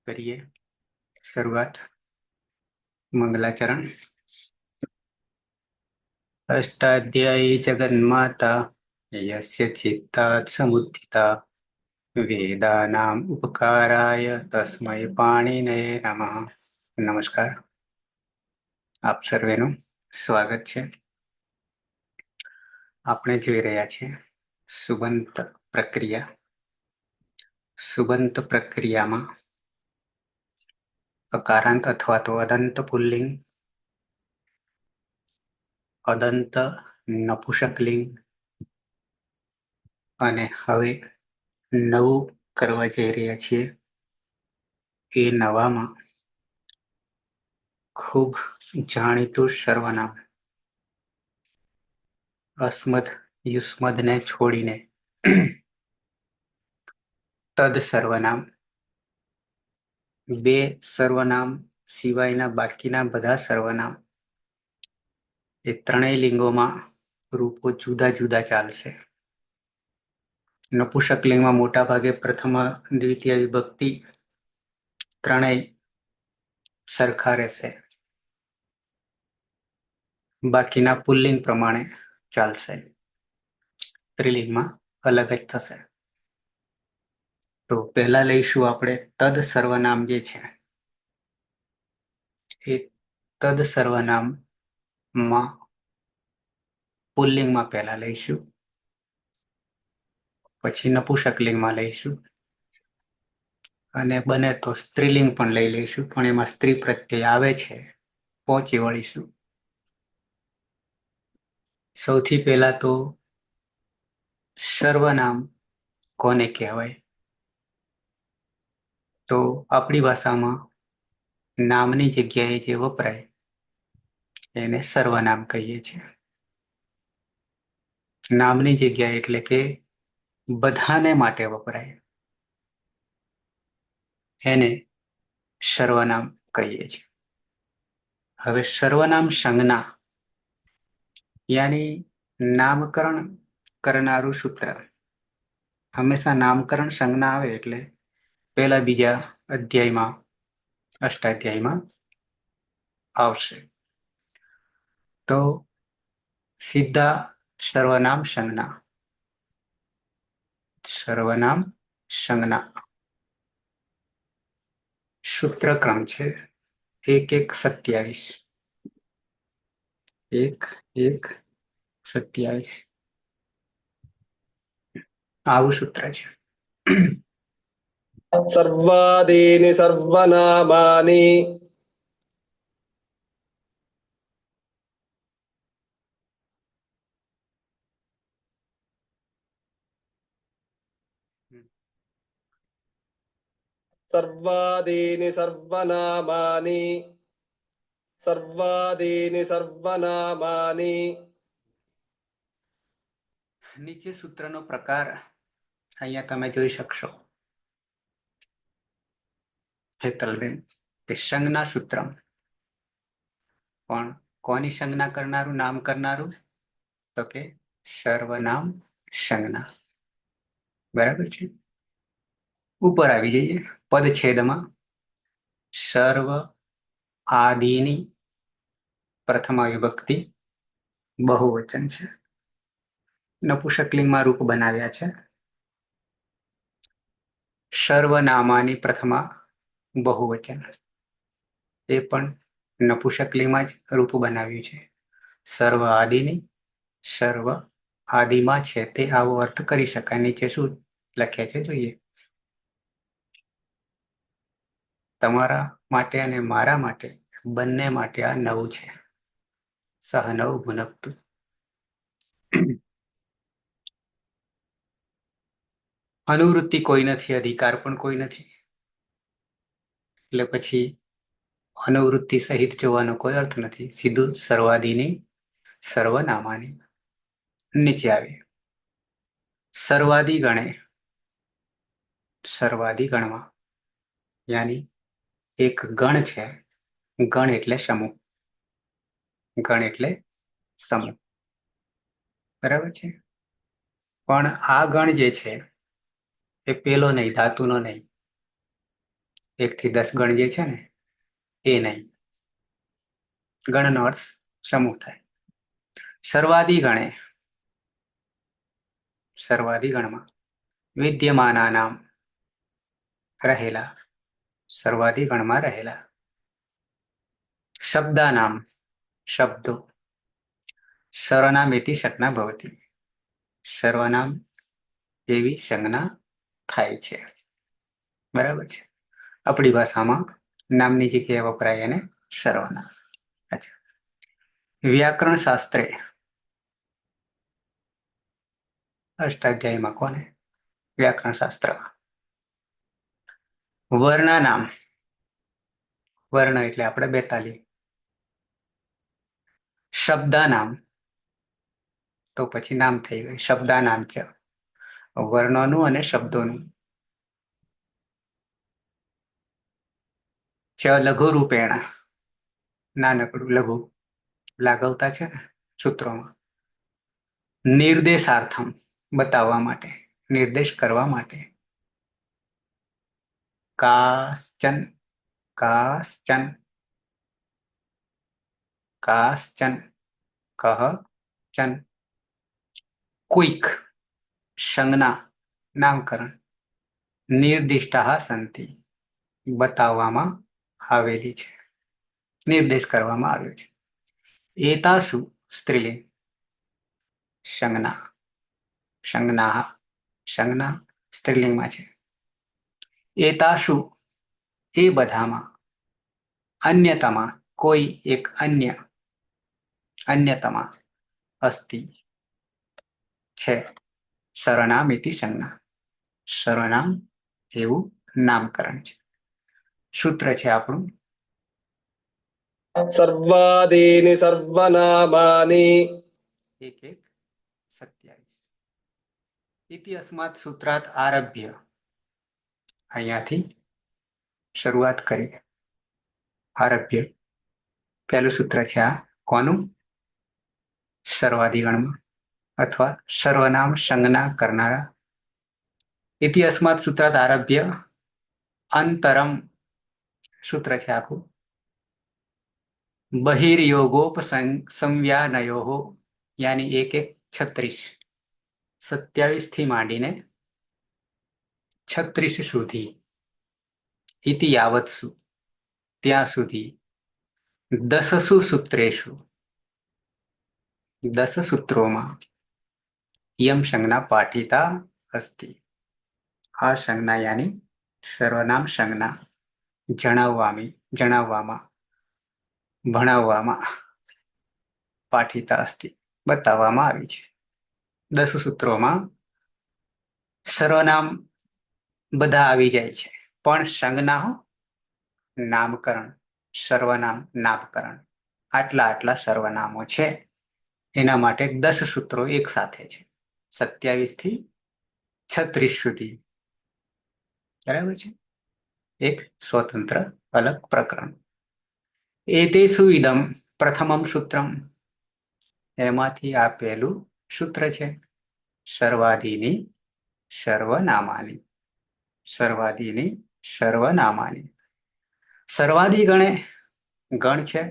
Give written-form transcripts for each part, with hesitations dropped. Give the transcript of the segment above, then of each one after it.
करिए शुरुआत। मंगलाचरण। अष्टाध्यायी जगन्माता यस्य चित्तात् समुत्थिता वेदानाम् उपकाराय तस्मै पाणिनये नमः। नमस्कार, આપ સર્વેનું સ્વાગત છે। આપણે જોઈ રહ્યા છીએ સુબંત પ્રક્રિયા। સુબંત પ્રક્રિયામાં અકારાંત અથવા તો અદંત પુલ્લિંગ, અદંત નપુંસકલિંગ અને હવે નવું કરવા જઈ રહ્યા છીએ એ નવામાં ખૂબ જાણીતું સર્વનામ અસ્મદ યુસ્મદને છોડીને તદ સર્વનામ, બે સર્વનામ સિવાયના બાકીના બધા સર્વનામ એ ત્રણેય લિંગોમાં રૂપો જુદા જુદા ચાલશે। નપુંસક લિંગમાં મોટા ભાગે પ્રથમ દ્વિતીય વિભક્તિ ત્રણેય સરખા રહેશે, બાકીના પુલ્લિંગ પ્રમાણે ચાલશે, સ્ત્રીલિંગમાં અલગ જ થશે। તો પહેલા લઈશું આપણે તદ સર્વનામ જે છે એ તદ સર્વનામમાં પુલ્લિંગમાં પહેલા લઈશું, પછી નપુંસક લિંગમાં લઈશું અને બને તો સ્ત્રીલિંગ પણ લઈ લઈશું, પણ એમાં સ્ત્રી પ્રત્યય આવે છે પહોંચી વળીશું। સૌથી પહેલા તો સર્વનામ કોને કહેવાય? તો આપણી ભાષામાં નામની જગ્યાએ જે વપરાય એને સર્વનામ કહીએ છીએ। નામની જગ્યાએ એટલે કે બધાને માટે વપરાય એને સર્વનામ કહીએ છીએ। હવે સર્વનામ સંજ્ઞા યાની નામકરણ કરનારું સૂત્ર, હંમેશા નામકરણ સંજ્ઞા આવે એટલે પહેલા બીજા અધ્યાયમાં અષ્ટાધ્યાયમાં આવશે। તો સીધા સર્વનામ સંજ્ઞા, સર્વનામ સંજ્ઞા સૂત્રક્રમ છે 1-1-27, 1-1-27 આવું સૂત્ર છે। સર્વાદીની સર્વનામાની સર્વાદીની સર્વનામાની સર્વાદીની સર્વનામાની નીચે સૂત્રનો પ્રકાર અહીંયા તમે જોઈ શકશો હેતલબેન કે સંજ્ઞા સૂત્ર, પણ કોની સંજ્ઞા કરનારું, નામ કરનારું? તો કે સર્વનામ સંજ્ઞા। બરાબર છે। ઉપર આવી જઈએ પદછેદમાં। સર્વ આદિની પ્રથમ વિભક્તિ બહુવચન છે, નપુંસકલિંગમાં રૂપ બનાવ્યા છે। સર્વનામાની પ્રથમા બહુવચન એ પણ નપુંસકલિંગમાં જ રૂપ બનાવ્યું છે। સર્વ આદિની, સર્વ આદિમાં છે તે આવો અર્થ કરી શકાય। નીચે શું લખ્યા છે જોઈએ। તમારા માટે અને મારા માટે બંને માટે આ નવું છે। સહનવ ભુનક્તુ। અનુવૃત્તિ કોઈ નથી, અધિકાર પણ કોઈ નથી, એટલે પછી અનુવૃત્તિ સહિત જોવાનો કોઈ અર્થ નથી। સીધું સર્વાદિની સર્વનામાની। નીચે આવે સર્વાદિ ગણે, સર્વાદિ ગણમાં યાની એક ગણ છે, ગણ એટલે સમૂહ, ગણ એટલે સમૂહ, બરાબર છે। પણ આ ગણ જે છે એ પેલો નહીં, ધાતુનો નહીં, 1 થી 10 ગણ જે છે ને એ નહીં. ગણનો અર્થ સમૂહ થાય. સર્વાદી ગણે, સર્વાદી ગણમાં વિદ્યમાનાનામ રહેલા, સર્વાદી ગણમાં રહેલા. શબ્દાનામ શબ્દો, સર્વનામેતિ સંજ્ઞા ભવતી, સર્વનામ એવી સંજ્ઞા થાય છે. બરાબર છે. આપણી ભાષામાં નામની જગ્યાએ વપરાય એને સર્વનામ. અચ્છા. વ્યાકરણ શાસ્ત્રે અષ્ટાધ્યાયમાં કોને? વ્યાકરણ શાસ્ત્રમાં વર્ણના નામ, વર્ણ એટલે આપણે 42. શબ્દા નામ તો પછી નામ થઈ ગયું. શબ્દા નામ છે વર્ણોનું અને શબ્દોનું. ચ લઘુ રૂપેણ, નાનકડું લઘુ લાગવતા છે ને સૂત્રોમાં. નિર્દેશાર્થમ બતાવવા માટે, નિર્દેશ કરવા માટે. કાશ્ચન, કાશ્ચન, કાશ્ચન, કહ ચન. કોઈક સંજ્ઞા નામકરણ નિર્દિષ્ટા સંતિ બતાવવામાં આવેલી છે, નિર્દેશ કરવામાં આવ્યો છે. એતાસુ સ્ત્રીલિંગ સંજ્ઞા, સંજ્ઞા સંજ્ઞા સ્ત્રીલિંગમાં છે. એતાસુ એ બધામાં, અન્યતમા કોઈ એક અન્ય, અન્યતમા અસ્તિ છે. સર્વનામેતિ સંજ્ઞા, સર્વનામ એવું નામકરણ છે. સૂત્ર છે આપણું સર્વાદીનિ સર્વનામાની 1:1:27. ઇતિ અસ્માત સૂત્રાત આરભ્ય, અહીંયાથી શરૂઆત કરી. આરભ્ય પહેલું સૂત્ર છે આ કોનું? સર્વાધિગણમાં અથવા સર્વનામ સંજ્ઞા કરનારા. ઇતિ અસ્માત સૂત્રાત આરભ્ય અંતરમ સૂત્ર છે આખું. બહિર્યોગોપસંવ્યાનયો યાની 1:1:36, 27 થી માંડીને 36 સુધી. ઇતિ યાવત્સુ ત્યાં સુધી. દસસુ સૂત્રેષુ 10 સૂત્રોમાં. યમ સંજ્ઞા પાઠિતા અસ્તિ આ સંજ્ઞા યાની સર્વનામ સંજ્ઞા જણાવવામાં ભણાવવામાં પાઠિતા અસ્તિ બતાવવામાં આવી છે. 10 સૂત્રોમાં સર્વનામ બધા આવી જાય છે, પણ સંજ્ઞા નામકરણ, સર્વનામ નામકરણ. આટલા આટલા સર્વનામો છે એના માટે 10 સૂત્રો એક સાથે છે, 27 થી 36 સુધી. બરાબર છે. એક સ્વતંત્ર અલગ પ્રકરણ. એતેષુ ઇદમ પ્રથમમ સૂત્રમ એમાંથી આ પહેલું સૂત્ર છે. સર્વાદીની સર્વનામાની, સર્વાદીની સર્વનામાની. સર્વાદી ગણે ગણ છે.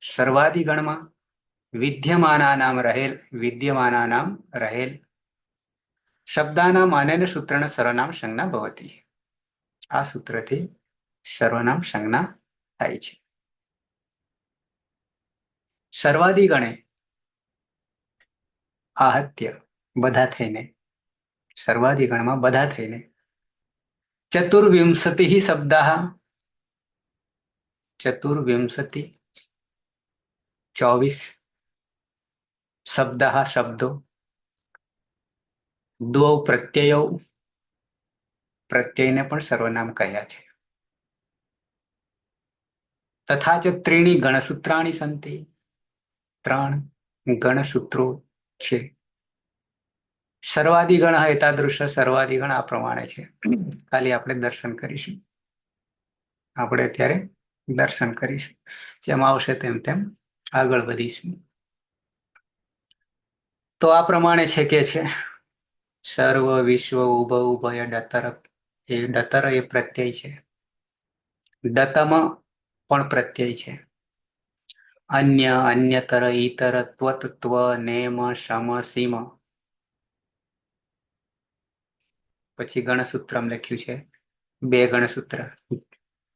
સર્વાદી ગણમાં વિદ્યમાનાનામ રહેલ, વિદ્યમાનાનામ રહેલ. શબ્દાનામ અનેન સૂત્રણ સર્વનામ સંજ્ઞા ભવતી. આ સૂત્રથી સર્વનામ સંજ્ઞા થાય છે. સર્વાદી ગણે આહત્ય બધા થઈને, સર્વાદી ગણમાં બધા થઈને 24 શબ્દા, 24 શબ્દા શબ્દો. દ્વૌ પ્રત્યયો પ્રત્યયને પણ સર્વનામ કહ્યા છે. તથા ચ ત્રીણી ગણસૂત્રાણી સંતિ 3 ગણસૂત્રો છે. સર્વાદિગણ એતાદૃશ, સર્વાદિગણ આ પ્રમાણે છે. ખાલી આપણે દર્શન કરીશું, આપણે અત્યારે દર્શન કરીશું. જેમ આવશે તેમ તેમ આગળ વધીશું. તો આ પ્રમાણે છે કે છે સર્વ વિશ્વ ઉભય ડતર. એ ડતર એ પ્રત્યય છે. ડતમ પણ પ્રત્યય છે. અન્ય, અન્યતર, ઈતર, ત્વત, ત્વ, નેમ, શમ, સીમ. પછી ગણસૂત્રમ લખ્યું છે, 2 ગણસૂત્ર,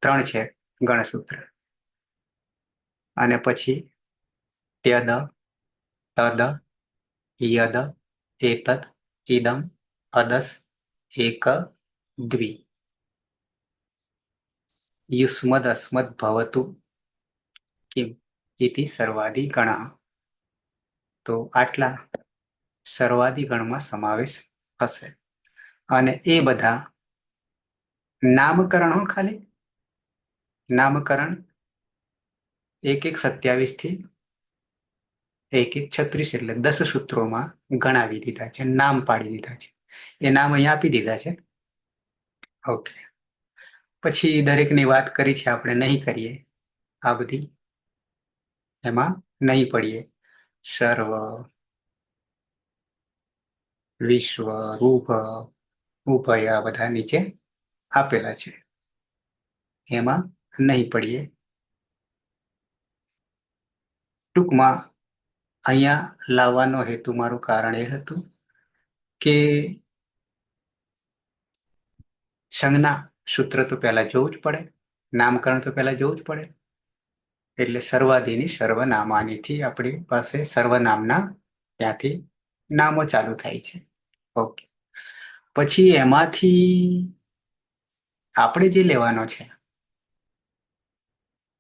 3 છે ગણસૂત્ર. અને પછી ત્યદ, તદ, યદ, એતદ, ઇદમ, અદસ, એક, દ્વિ. યુષ્મદ અસ્મદ ભવતુ કિમ ઇતિ સર્વાદિ ગણઃ. તો આટલા સર્વાદિ ગણમાં સમાવેશ હશે. અને એ બધા નામકરણ હો, ખાલી નામકરણ 1-1 27 થી 1-1 36 એટલે 10 સૂત્રોમાં ગણાવી દીધા છે, નામ પાડી દીધા છે. એ નામ અહીંયા આપી દીધા છે. ઓકે. પછી દરેકની વાત કરી છે આપણે, નહીં કરીએ આ બધી, એમાં નહીં પડીએ. સર્વ, વિશ્વ, રૂપ, ઉભય, આ બધા નીચે આપેલા છે, એમાં નહીં પડીએ. ટૂંકમાં અહીંયા લાવવાનો હેતુ, મારું કારણ એ હતું કે સંજ્ઞા સૂત્ર તો પહેલા જોવું જ પડે, નામકરણ તો પહેલા જોવું જ પડે. એટલે સર્વાદિની સર્વનામાનીથી આપણી પાસે સર્વનામના ત્યાંથી નામો ચાલુ થાય છે. ઓકે. પછી એમાંથી આપણે જે લેવાનો છે,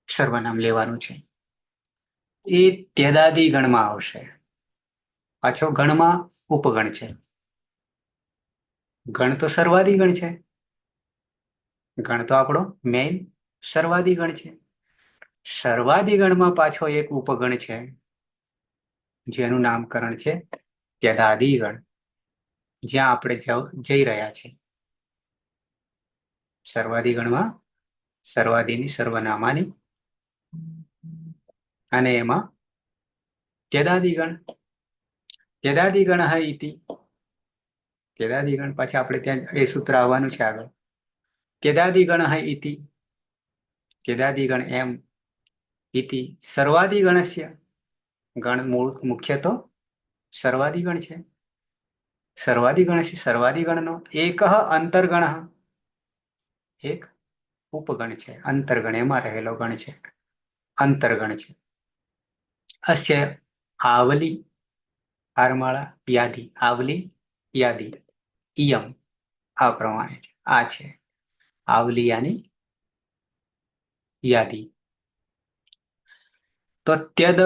સર્વનામ લેવાનું છે, એ ત્યદાદિ ગણમાં આવશે. પાછો ગણમાં ઉપગણ છે. ગણ તો સર્વાદિ ગણ છે, ગણ તો આપણો મેઇન સર્વાદિ ગણ છે. સર્વાદિ ગણમાં પાછો એક ઉપગણ છે, જેનું નામકરણ છે ત્યદાદિ ગણ, જ્યાં આપણે જઈ રહ્યા છીએ. સર્વાદિ ગણમાં સર્વાદિની સર્વનામાની, અને એમાં ત્યદાદિ ગણ. ત્યદાદિ ગણ ઇતિ, ત્યદાદિ ગણ પાછા આપણે ત્યાં એ સૂત્ર આવવાનું છે આગળ. ત્યદાદિ ગણ ઇતિ, ત્યદાદિ ગણ એમ, ઇતિ સર્વાદિ ગણસ્ય, ગણ મૂળ મુખ્ય તો સર્વાદિ ગણ છે. સર્વાદિ ગણ છે, સર્વાદિ ગણનો એક અંતર્ગણ, એક ઉપગણ છે. અંતર્ગણ એમાં રહેલો ગણ છે, અંતર્ગણ છે. અસ્ય આવલી, હારમાળા, યાદી, આવલી, યાદી, ઇયમ, આ પ્રમાણે છે. આ છે આવલિયાની યાદી. તો ત્યદ,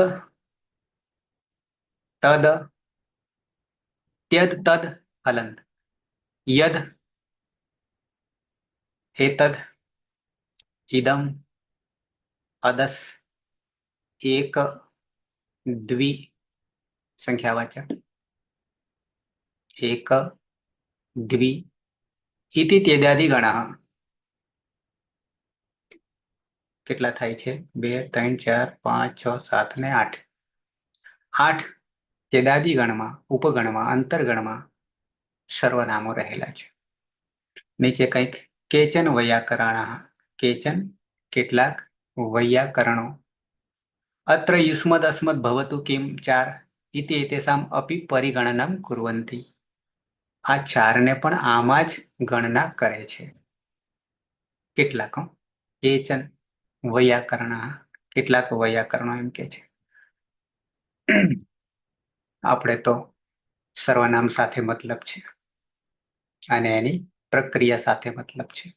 તદ, ત્યદ, તદ, હલંત, યદ, એતદ, ઇદમ, અદસ, એક, દ્વિ, સંખ્યાવાચક, એક, દ્વિ, ઇતિ ત્યદાદિ ગણઃ. કેટલા થાય છે? 2, 3, 4, 5, 6, 7 ને 8. 8 ત્યદાદિ ગણમાં, ઉપગણમાં, અંતર્ગણમાં સર્વનામો રહેલા છે. નીચે કંઈક કેચન વૈયાકરણા, કેચન કેટલાક વૈયાકરણો, અત્ર યુષ્મદ અસ્મદ ભવતુ કિમ 4 ઇતિ એતેષામ અપી પરિગણનમ કુર્વન્તિ. આ 4 ને પણ આમાં જ ગણના કરે છે. કેટલાક કેચન વૈયાકરણા, કેટલાક વૈયાકરણો એમ કે છે. આપણે તો સર્વનામ સાથે મતલબ છે, અને એની પ્રક્રિયા સાથે મતલબ છે.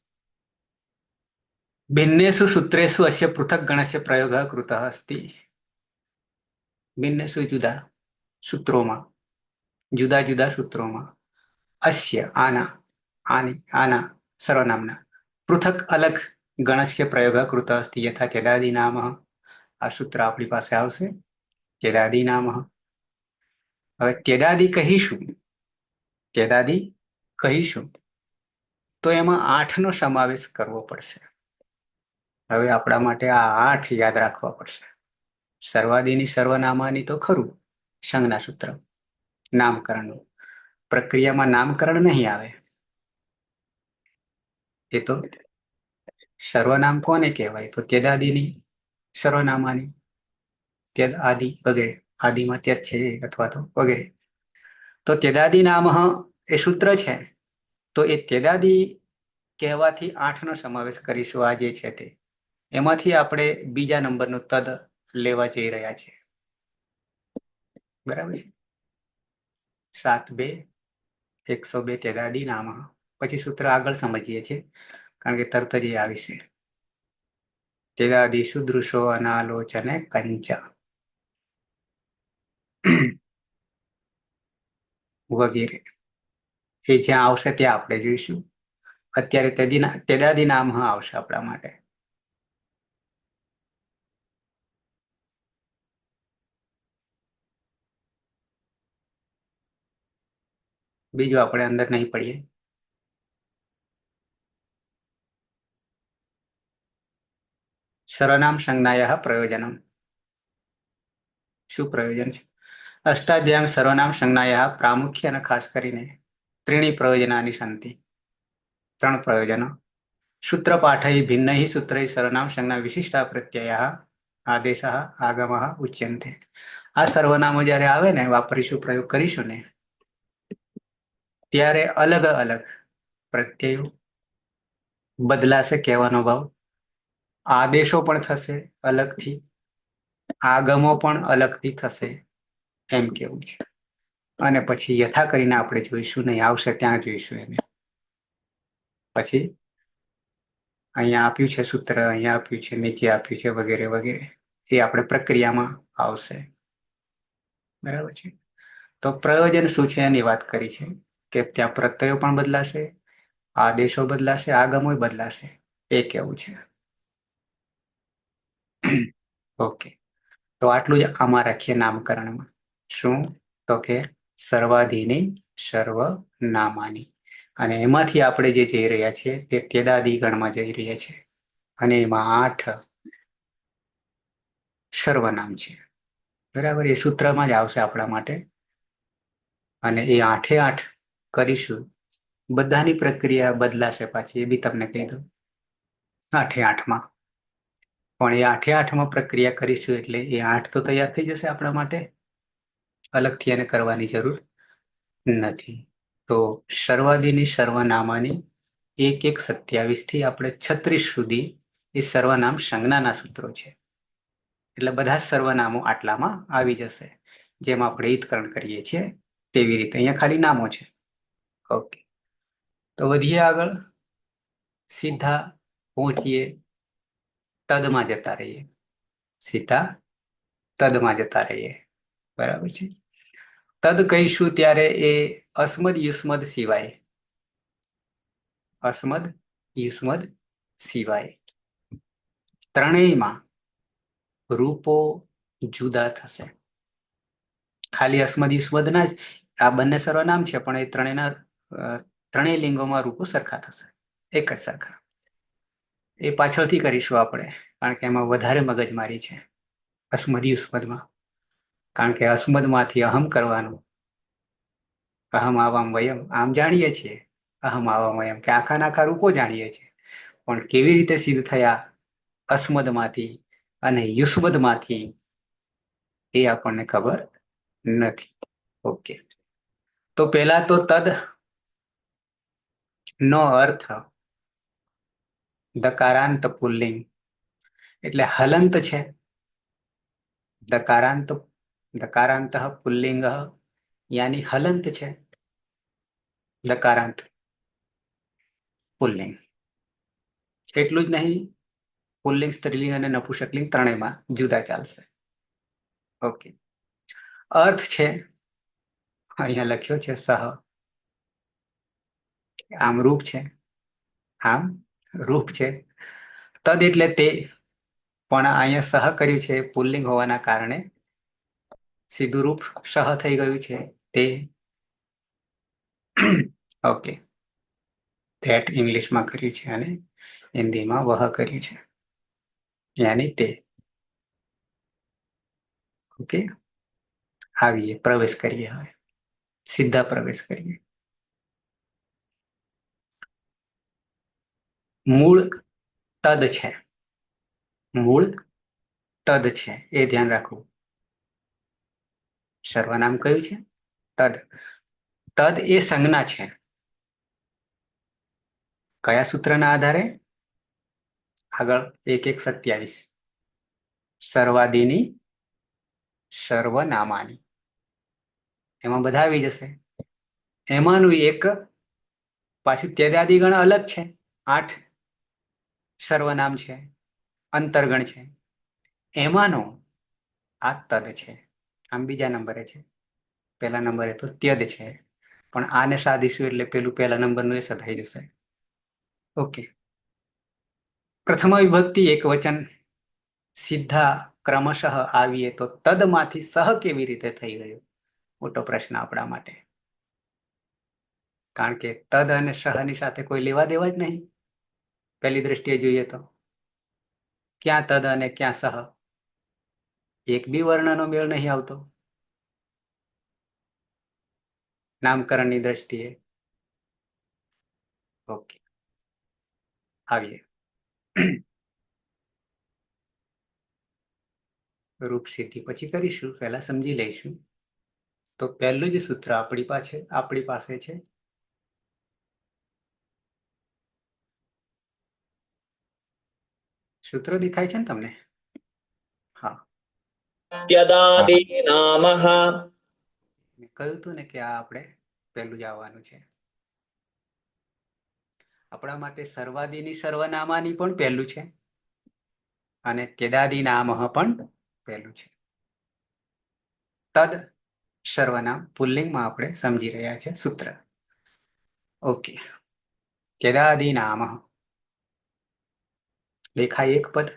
ભિન્નેષુ સૂત્રેષુ અસ્ય પૃથક ગણસ્ય પ્રયોગ કૃતઃ અસ્તિ. ભિન્નેષુ જુદા સૂત્રોમાં, જુદા જુદા સૂત્રોમાં, અસ્ય આના, આની, આના સર્વનામના પૃથક અલગ ગણસ્ય પ્રયોગ કૃતઃ અસ્તિ. યથા ત્યદાદિ નામ, આ સૂત્ર આપણી પાસે આવશે. ત્યદાદિ નામ. હવે ત્યદાદિ કહીશું, ત્યદાદિ કહીશું તો એમાં 8 નો સમાવેશ કરવો પડશે. હવે આપણા માટે આ 8 યાદ રાખવા પડશે. સર્વાદિની સર્વનામાની તો ખરું, સંજ્ઞા સૂત્ર નામકરણનું. પ્રક્રિયામાં નામકરણ નહીં આવે, એ તો સર્વનામ કોને કહેવાય? તો ત્યદાદિની સર્વનામાની, ત્યદ આદિ વગેરે, આદિમાં ત્યદ છે અથવા તો વગેરે. તો ત્યદાદિ નામ એ સૂત્ર છે. તો એ ત્યદાદિ કહેવાથી 8નો સમાવેશ કરીશું. આ જે છે તે એમાંથી આપણે બીજા નંબરનું તદ લેવા જઈ રહ્યા છીએ. બરાબર છે. 7 2 102 ત્યદાદિ નામ. પછી સૂત્ર આગળ સમજીએ છીએ, કારણ કે તરત જ એ આવીશે. ત્યદાદિ સુદૃશો અનાલોચને કંચ વગેરે. એ જ્યાં આવશે ત્યાં આપણે જોઈશું. અત્યારે ત્યદાદિ નામ આવશે આપણા માટે. બીજું આપણે અંદર નહીં પડીએ. સર્વનામ સંજ્ઞાયા પ્રયોજનમ. શું પ્રયોજન છે? અષ્ટાધ્યાયી સર્વનામ સંજ્ઞાયા પ્રામુખ્ય અને ખાસ કરીને ત્રીણી પ્રયોજનાની સંતિ. 3 પ્રયોજનો. સૂત્રપાઠૈ ભિન્નૈ સૂત્રૈ સર્વનામ સંજ્ઞા વિશિષ્ટા પ્રત્યય આદેશ આગમ ઉચ્યંતે. આ સર્વનામો જ્યારે આવે ને, વાપરીશું, પ્રયોગ કરીશું ને, ત્યારે અલગ અલગ પ્રત્યયો બદલાશે. કહેવાનો ભાવ આદેશો પણ થશે અલગથી, આગમો પણ અલગથી થશે, એમ કેવું છે. અને પછી યથા કરીને આપણે જોઈશું નહીં, આવશે ત્યાં જોઈશું એને. પછી અહીંયા આપ્યું છે સૂત્ર, અહીંયા આપ્યું છે, નીચે આપ્યું છે, વગેરે વગેરે. એ આપણે પ્રક્રિયામાં આવશે. બરાબર છે. તો પ્રયોજન શું છે એની વાત કરી છે, કે ત્યાં પ્રત્યયો પણ બદલાશે, આદેશો બદલાશે, આગમો બદલાશે, એ કેવું છે. ઓકે. તો આટલું જ આમાં રાખીએ નામકરણમાં. શું? તો કે સર્વાધીની સર્વનામાની. અને એમાંથી આપણે જે જઈ રહ્યા છીએ તે ત્યદાદિ ગણમાં જઈ રહ્યા છે. અને એમાં 8 સર્વનામ છે. બરાબર. એ સૂત્રમાં જ આવશે આપણા માટે. અને એ 8 કરીશું. બધાની પ્રક્રિયા બદલાશે પાછી, એ બી તમને કહી દઉં. 8 પણ એ 8 પ્રક્રિયા કરીશું એટલે એ 8 તો તૈયાર થઈ જશે આપણા માટે. અલગથી એને કરવાની જરૂર નથી. તો સર્વાદિની સર્વનામાની 1 1 27 થી આપણે 36 સુધી એ સર્વનામ સંજ્ઞાના સૂત્રો છે. એટલે બધા જ સર્વનામો આટલામાં આવી જશે. જેમ આપણે ઈતકરણ કરીએ છીએ તેવી રીતે. અહીંયા ખાલી નામો છે. ઓકે. તો વધીએ આગળ. સીધા પહોંચીએ તદમાં જતા રહીએ. સીધા તદમાં જતા રહીએ. બરાબર છે. તદ કહીશું ત્યારે એ અસ્મદ યુસ્મદ સિવાય, અસ્મદ યુસ્મદ સિવાય ત્રણેયમાં રૂપો જુદા થશે. ખાલી અસ્મદ યુસ્મદના જ આ બંને સર્વનામ છે, પણ એ ત્રણેય લિંગોમાં રૂપો સરખા થશે, એક જ સરખા. એ પાછળથી કરીશું આપણે, કારણ કે એમાં વધારે મગજમારી છે અસ્મદ યુસ્મદમાં. કારણ કે અસ્મદમાંથી અહમ કરવાનું. અહમ આવામ વયમ આમ જાણીએ છીએ, અહમ આવામ વયમ કે આખા નાખા રૂપો જાણીએ છીએ, પણ કેવી રીતે સિદ્ધ થયા અસ્મદમાંથી અને યુસ્મદમાંથી એ આપણને ખબર નથી. ઓકે. તો પહેલા તો તદ નો અર્થ દકારાંત પુલ્લિંગ એટલે હલંત છે. દકારાંત પુલ્લિંગ યાની હલંત છે. દકારાંત પુલ્લિંગ. એટલું જ નહીં, પુલ્લિંગ સ્ત્રીલિંગ અને નપુંસકલિંગ ત્રણેયમાં જુદા ચાલશે. ઓકે. અર્થ છે અહીંયા લખ્યો છે સહ. આમ રૂપ છે, આમ રૂપ છે. તદ એટલે તે, પણ અહીંયા સહ કર્યું છે પુલ્લિંગ હોવાના કારણે સીધું રૂપ સહ થઈ ગયું છે, તે. ઓકે. ધેટ ઇંગ્લિશમાં કર્યું છે અને હિન્દીમાં વહ કર્યું છે, યાની તે. ઓકે. આવીએ, પ્રવેશ કરીએ. હવે સીધા પ્રવેશ કરીએ. મૂળ તદ છે, મૂળ તદ છે, એ ધ્યાન રાખવું. સર્વનામ કયું છે? તદ. તદ એ સંજ્ઞા છે. કયા સૂત્રના આધારે? આગળ 1:1:27. સર્વાદિની સર્વનામાની, એમાં બધા આવી જશે. એમાંનું એક પાછું ત્યદાદિગણ અલગ છે. 8 સર્વનામ છે, અંતર્ગણ છે. એમાંનો આ તદ છે. આમ બીજા નંબરે છે, પહેલા નંબરે તો ત્યદ છે. પણ આને સાધીશું એટલે પેલું પહેલા નંબરનું એ સધાઈ જશે. ઓકે. પ્રથમ વિભક્તિ એક વચન સીધા ક્રમશઃ આવીએ તો તદમાંથી સહ કેવી રીતે થઈ ગયું? મોટો પ્રશ્ન આપણા માટે. કારણ કે તદ અને સહની સાથે કોઈ લેવા દેવા જ નહીં પહેલી દ્રષ્ટિએ જોઈએ તો. ક્યાં તદ અને ક્યાં સહ? એક બી વર્ણનો મેળ નહીં આવતો નામકરણની દ્રષ્ટિએ. ઓકે, આવીએ. રૂપ સિદ્ધિ પછી કરીશું, પહેલા સમજી લઈશું. તો પહેલું જ સૂત્ર આપણી પાસે છે. સૂત્ર દેખાય છે ને તમને? હા. ત્યદાદીનામઃ. મેં કહ્યું હતું ને કે આ આપણે પહેલું જ આવવાનું છે. આપણા માટે સર્વાદિની સર્વનામાની પણ પહેલું છે અને ત્યદાદિનામઃ પણ પહેલું છે. તદ સર્વનામ પુલ્લિંગમાં આપણે સમજી રહ્યા છે સૂત્ર. ઓકે. ત્યદાદિનામઃ. દેખાય એક પદ,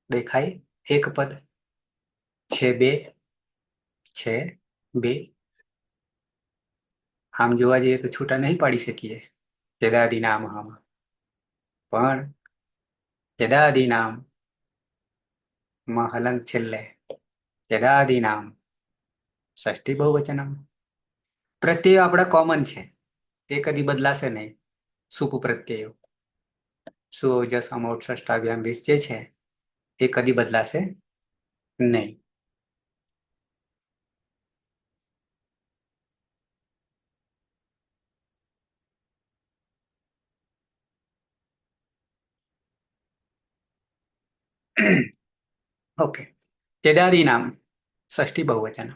દેખાય એક પદ, છે બે. આમ જોવા જઈએ તો છૂટા નહીં પાડી શકીએ ત્યદાદિનામઃમાં, પણ ત્યદાદિનામ માં હલંત છેલ્લે ત્યદાદિનામ ષષ્ઠી બહુવચનમ. પ્રત્યયો આપણા કોમન છે, એ કદી બદલાશે નહીં. સુપ પ્રત્યયો સુઓજસ અમોટ ષષ્ઠાભ્યામ જે છે એ કદી બદલાશે નહીં. ઓકે. ત્યદાદિનામ ષષ્ઠી બહુવચન.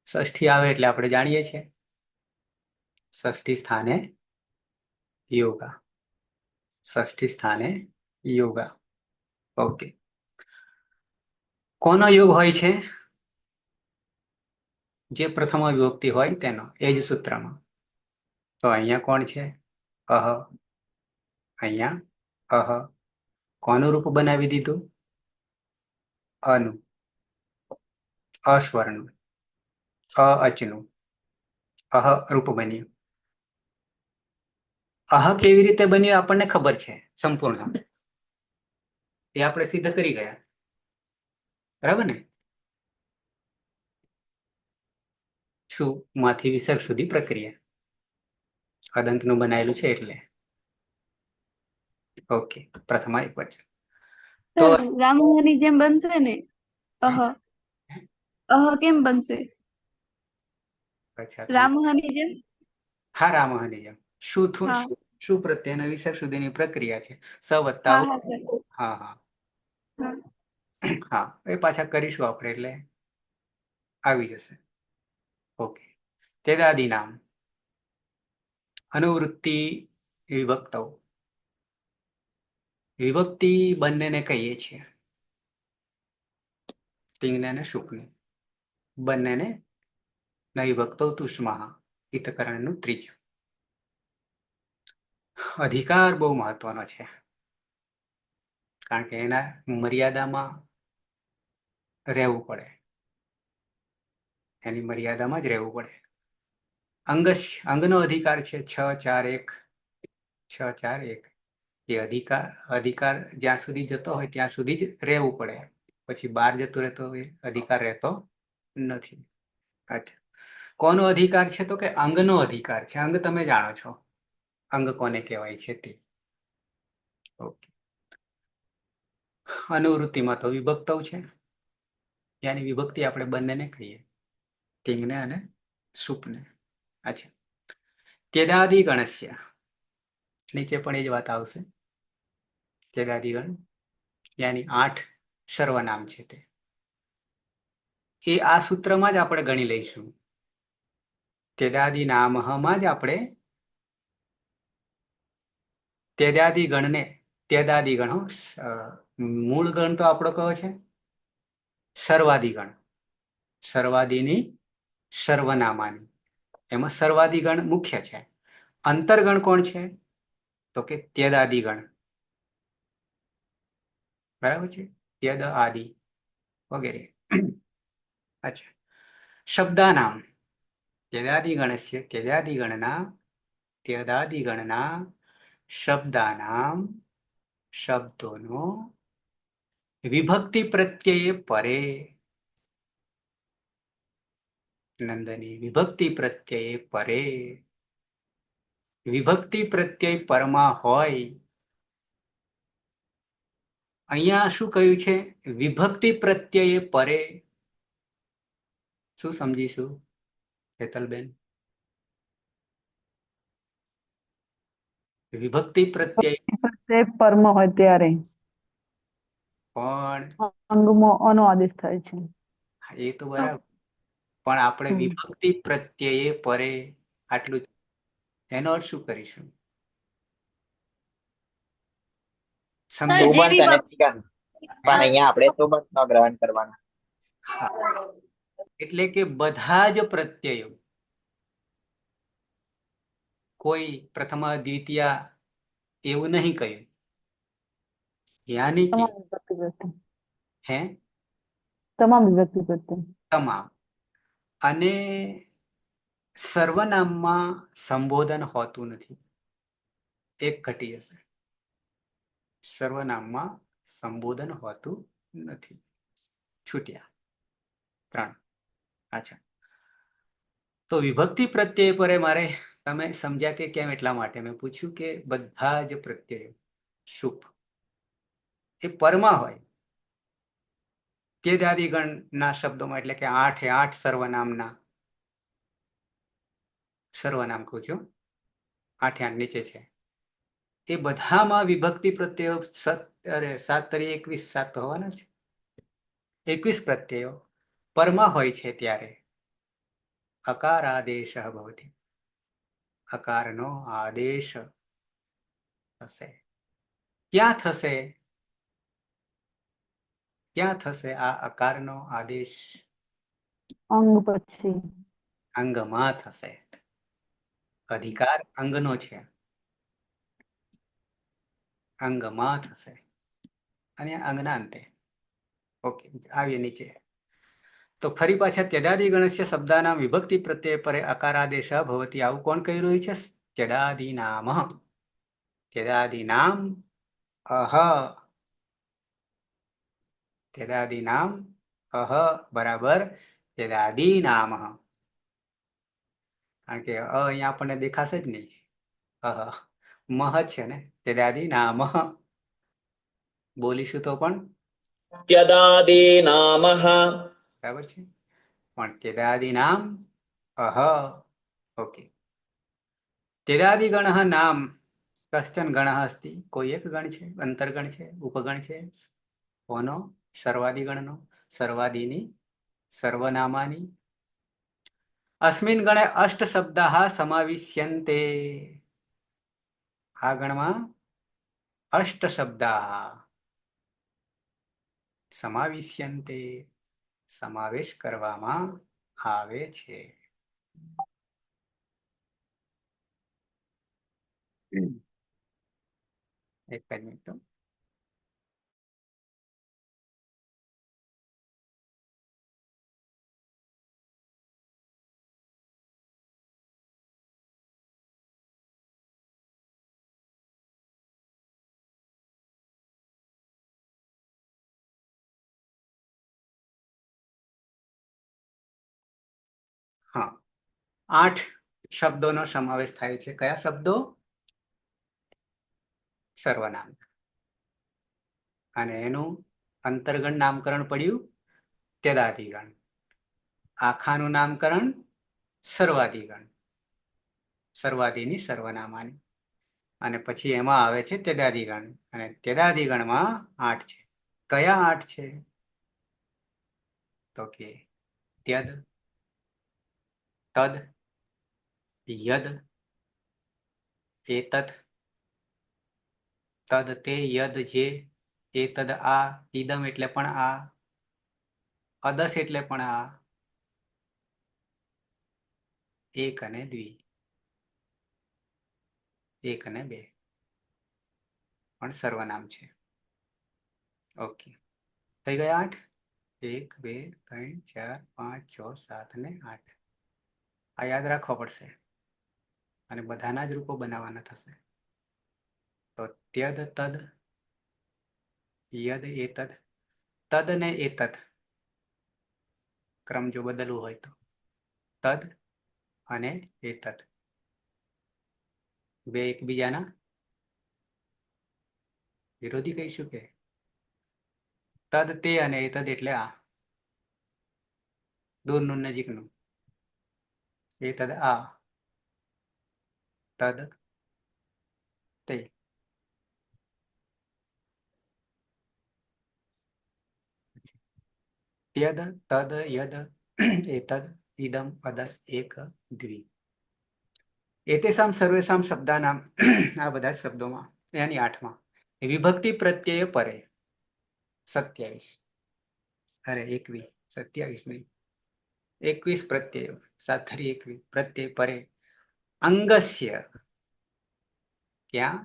ષષ્ઠી આવે એટલે આપણે જાણીએ છીએ ષષ્ઠી સ્થાને યોગા. ષષ્ઠી સ્થાને યોગા. ઓકે. કોનો યોગ હોય છે? જે પ્રથમ વિભક્તિ હોય તેનો, એ જ સૂત્રમાં. તો અહીંયા કોણ છે? અહ. અહીંયા અહ. કોનું રૂપ બનાવી દીધું? અનું. અસ્વરનું, અચનું. અહ રૂપ બન્યું. અહ કેવી રીતે બન્યું આપણને ખબર છે સંપૂર્ણ, એ આપણે સિદ્ધ કરી ગયા. બરાબર ને? શું માંથી વિસર્ગ સુધી પ્રક્રિયા અદંતનું બનાયેલું છે એટલે. ઓકે. પ્રથમ એક વચન તો રામની જેમ બનશે ને? અહ અહ કેમ બનશે? રામની જેમ. હા, રામની જેમ. શું હા શું પ્રત્યેના વિસર્ગ સુધીની પ્રક્રિયા છે. સ વત્તા હા સર. હા હા હા. હા, એ પાછા કરીશું આપણે એટલે આવી જશે. ઓકે. ત્યદાદિનામ અનુવૃત્તિ વિભક્તો. વિભક્તિ બંનેને કહીએ છીએ, તિંગને અને શુકને. બંનેને ન વિભક્તો તુષ્મઃ હિતકરણનું ત્રીજું. અધિકાર બહુ મહત્વનો છે, કારણ કે એના મર્યાદામાં રહેવું પડે, એની મર્યાદામાં જ રહેવું પડે. અંગનો અધિકાર છે 6:4:1. 6:4:1. એ અધિકાર જ્યાં સુધી જતો હોય ત્યાં સુધી જ રહેવું પડે, પછી બહાર જતો રહેતો એ અધિકાર રહેતો નથી. અચ્છા. કોનો અધિકાર છે? તો કે અંગનો અધિકાર છે. અંગ તમે જાણો છો, અંગ કોને કહેવાય છે તે. ઓકે. અનુવૃત્તિમાં તો વિભક્તો છે, યાની વિભક્તિ આપણે બંનેને કહીએ, તિંગને અને સુપને. અચ્છા. તેદાદિ ગણસ્ય, નીચે પણ એ જ વાત આવશે. તેદાદિ ગણ યાની 8 સર્વનામ છે તે, એ આ સૂત્રમાં જ આપણે ગણી લઈશું. તેદાદિ નામમાં જ આપણે તેદાદિ ગણને, તેદાદિ ગણ, મૂળ ગણ તો આપણો કયો છે? સર્વાદિ ગણ. સર્વાદિની સર્વનામાની, એમાં સર્વાદિ ગણ મુખ્ય છે. અંતર્ગણ કોણ છે? તો કે ત્યદાદિ ગણ. બરાબર છે? ત્યદ આદિ વગેરે. અચ્છા. શબ્દાનામ ત્યદાદિ ગણસ્ય, ત્યદાદિ ગણના, ત્યદાદિ ગણના શબ્દાનામ, શબ્દોનો વિભક્તિ પ્રત્યયે પરે, નંદની વિભક્તિ પ્રત્યયે પરે, વિભક્તિ પ્રત્યય પરમાં હોય. અહીંયા શું કહ્યું છે? વિભક્તિ પ્રત્યયે પરે. શું સમજીશું હેતલબેન? વિભક્તિ પ્રત્યય તે પરમ હોય ત્યારે પણ, અંગમાં અનો આદેશ થાય છે. એ તો બરાબર, પણ આપણે વિભક્તિ પ્રત્યયે પરે આટલું જ, એનો અર્થ શું કરીશું? સમજી? સુબંત અને તિગંત, પણ અહીંયા આપણે સુબંત નો ગ્રહણ કરવાના. હા, એટલે કે બધા જ પ્રત્યયો, કોઈ પ્રથમા દ્વિતીયા એવું નહીં કહ્યું, યાની કે તમામ વિભક્તિ પ્રત્યે, હે તમામ વિભક્તિ પ્રત્યે. તમામ. અને સર્વનામમાં સંબોધન હોતું નથી, એક ઘટી હશે. સર્વનામમાં સંબોધન હોતું નથી, છૂટ્યા 3. અચ્છા. તો વિભક્તિ પ્રત્યય પરે મારે, તમે સમજ્યા કે કેમ એટલા માટે મેં પૂછ્યું કે બધા જ પ્રત્યયો શુભ એ પરમાં હોય. તેદાદિગણના શબ્દોમાં, એટલે કે 8 એ 8 સર્વનામના, સર્વનામ કહું છું, 8 8 નીચે છે, એ બધામાં વિભક્તિ પ્રત્યયો 7 તરી 21, 7 તો હોવાના છે, 21 પ્રત્યયો પરમાં હોય છે ત્યારે અકાર આદેશ ભવતિ, અકારનો આદેશ થશે. ક્યાં થશે? ક્યાં થશે આ અકારનો આદેશ? અંગ પછી, અંગમાં થશે. અધિકાર અંગનો છે, અંગમાં થશે, અને અંગના અંતે. ઓકે, આવીએ નીચે. તો ફરી પાછા ત્યદાદિ ગણસ્ય શબ્દાનામ વિભક્તિ પ્રત્યય પરે અકારાદેશ ભવતિ, આવું કોણ કહી રહ્યું છે? ત્યદાદિ નામ. ત્યદાદિ નામ અહ, ત્યદાદિ નામ અહ બરાબર ત્યદાદિ નામ. કારણ કે અહીંયા આપણને દેખાશે જ નહીં, મહ છે ને, ત્યદાદિ નામ બોલીશું તો પણ ત્યદાદીનામઃ. બરાબર છે, પણ ત્યદાદિ નામ અહ. ઓકે. ત્યદાદિ ગણઃ નામ કશ્ચન ગણઃ અસ્તિ, કોઈ એક ગણ છે, અંતર્ગણ છે, ઉપગણ છે. કોનો? સર્વાદિ ગણનો. સર્વાદિની સર્વનામાની. અસ્મિન ગણે અષ્ટ શબ્દાઃ સમાવિશ્યન્તે, આ ગણમાં અષ્ટ શબ્દાઃ સમાવિશ્યન્તે, સમાવેશ કરવામાં આવે છે. એક જ મિનિટ. હા, 8 શબ્દોનો સમાવેશ થાય છે. કયા શબ્દો? સર્વનામ. અને એનું અંતર્ગણ નામકરણ પડ્યું ત્યદાદિગણ. આખાનું નામકરણ સર્વાદિગણ, સર્વાદિની સર્વનામાની. અને પછી એમાં આવે છે ત્યદાદિગણ, અને ત્યદાદિગણમાં 8 છે. કયા 8 છે? તો કે ત્યદ, તદ, યદ, એતત, તદ તે, યદ જે, એતદ આ, ઇદમ એટલે પણ આ, અદસ એટલે પણ આ, એક અને દ્વિ, એક અને બે પણ સર્વનામ છે. ઓકે, થઈ ગયા 8. 1 2 3 4 5 6 7 અને 8. આ યાદ રાખવા પડશે અને બધાના જ રૂપો બનાવવાના થશે. તો ત્યદ, તદ, યદ, એતદ. તદ ને એતદ ક્રમ જો બદલવું હોય તો તદ અને એતદ બે એકબીજાના વિરોધી કહીશું કે? તદ તે અને એતદ એટલે આ, દૂરનું નજીકનું. એતદ આ, તદ તે. ત્યદ, તદ, યદ, એતદ, ઇદમ, અદસ, એક, દ્વિ. એતેષાં સર્વેષાં શબ્દાનામ આ બધા જ શબ્દોમાં એની 8માં વિભક્તિ પ્રત્યય પરે 27. અરે 21, 27 નહીં, 21 પ્રત્યય, 7 × 21 પ્રત્યય પરે અંગસ્ય. ક્યાં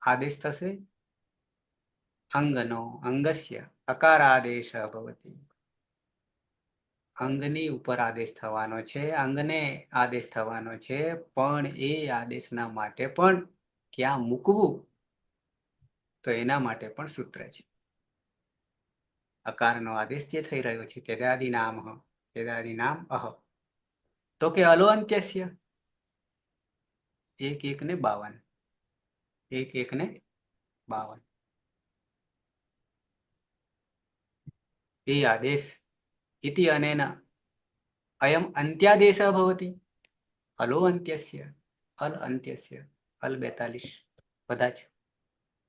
આદેશ થશે? અંગનો, અંગસ્ય અકાર આદેશ ભવતી. અંગની ઉપર આદેશ થવાનો છે, અંગને આદેશ થવાનો છે, પણ એ આદેશના માટે પણ ક્યાં મૂકવું, તો એના માટે પણ સૂત્ર છે. અકારનો આદેશ જે થઈ રહ્યો છે ત્યદાદિ નામ, ત્યદાદિ નામ અહ, તો કે અલો અંત્યસ્ય 1 1 ને 52, 1 1 ને 52 એ આદેશ ઇતિ અનેન અયમ અંત્યાદેશः ભવતિ. અલો અંત્યસ્ય, અલ અંત્યસ્ય, અલ 42 બધા જ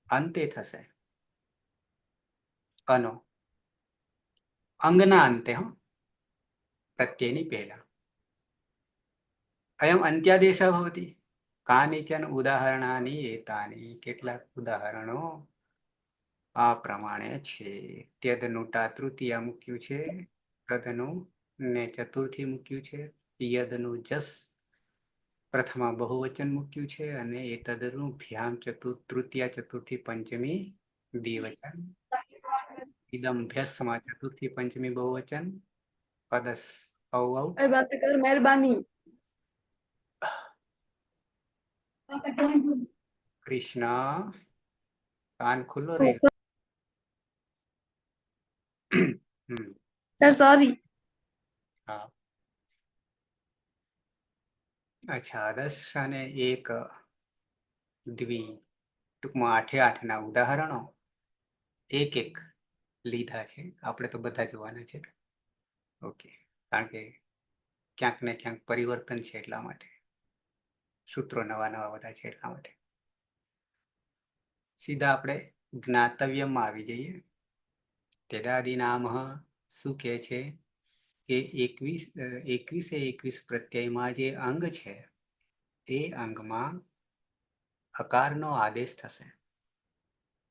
અંતે થશે. અનો અંગના અંતે, પ્રત્યયની પહેલા. અયમ અંત્યાદેશः ભવતિ. કાનિચન ઉદાહરણાની એતાની, કેટલાક ઉદાહરણો આ પ્રમાણે છે. ત્યદનું ટા તૃતીયા મૂક્યું છે, તદનું ને ચતુર્થી મૂક્યું છે, યદનું જસ પ્રથમા બહુવચન મૂક્યું છે, અને એતદનું ભ્યામ તૃતીયા ચતુર્થી પંચમી દ્વિવચન, ઇદમ ભ્યસમાં ચતુર્થી પંચમી બહુવચન, પદસ ઔ એ વાત કર મહેરબાની. કૃષ્ણ કાન ખુલ્લો રહી. Sir sorry. હા, અચ્છા. 10 અને 1 દ્વિ, ટૂંકમાં 8 8 ના ઉદાહરણો એક એક લીધા છે. આપણે તો બધા જોવાના છે. ઓકે, કારણ કે ક્યાંક ને ક્યાંક પરિવર્તન છે, એટલા માટે સૂત્રો નવા નવા બધા છે, એટલા માટે. સીધા આપણે જ્ઞાતવ્યમાં આવી જઈએ. ત્યદાદિ નામ શું કહે છે કે 21 પ્રત્યયમાં જે અંગ છે એ અંગમાં અકારનો આદેશ થશે.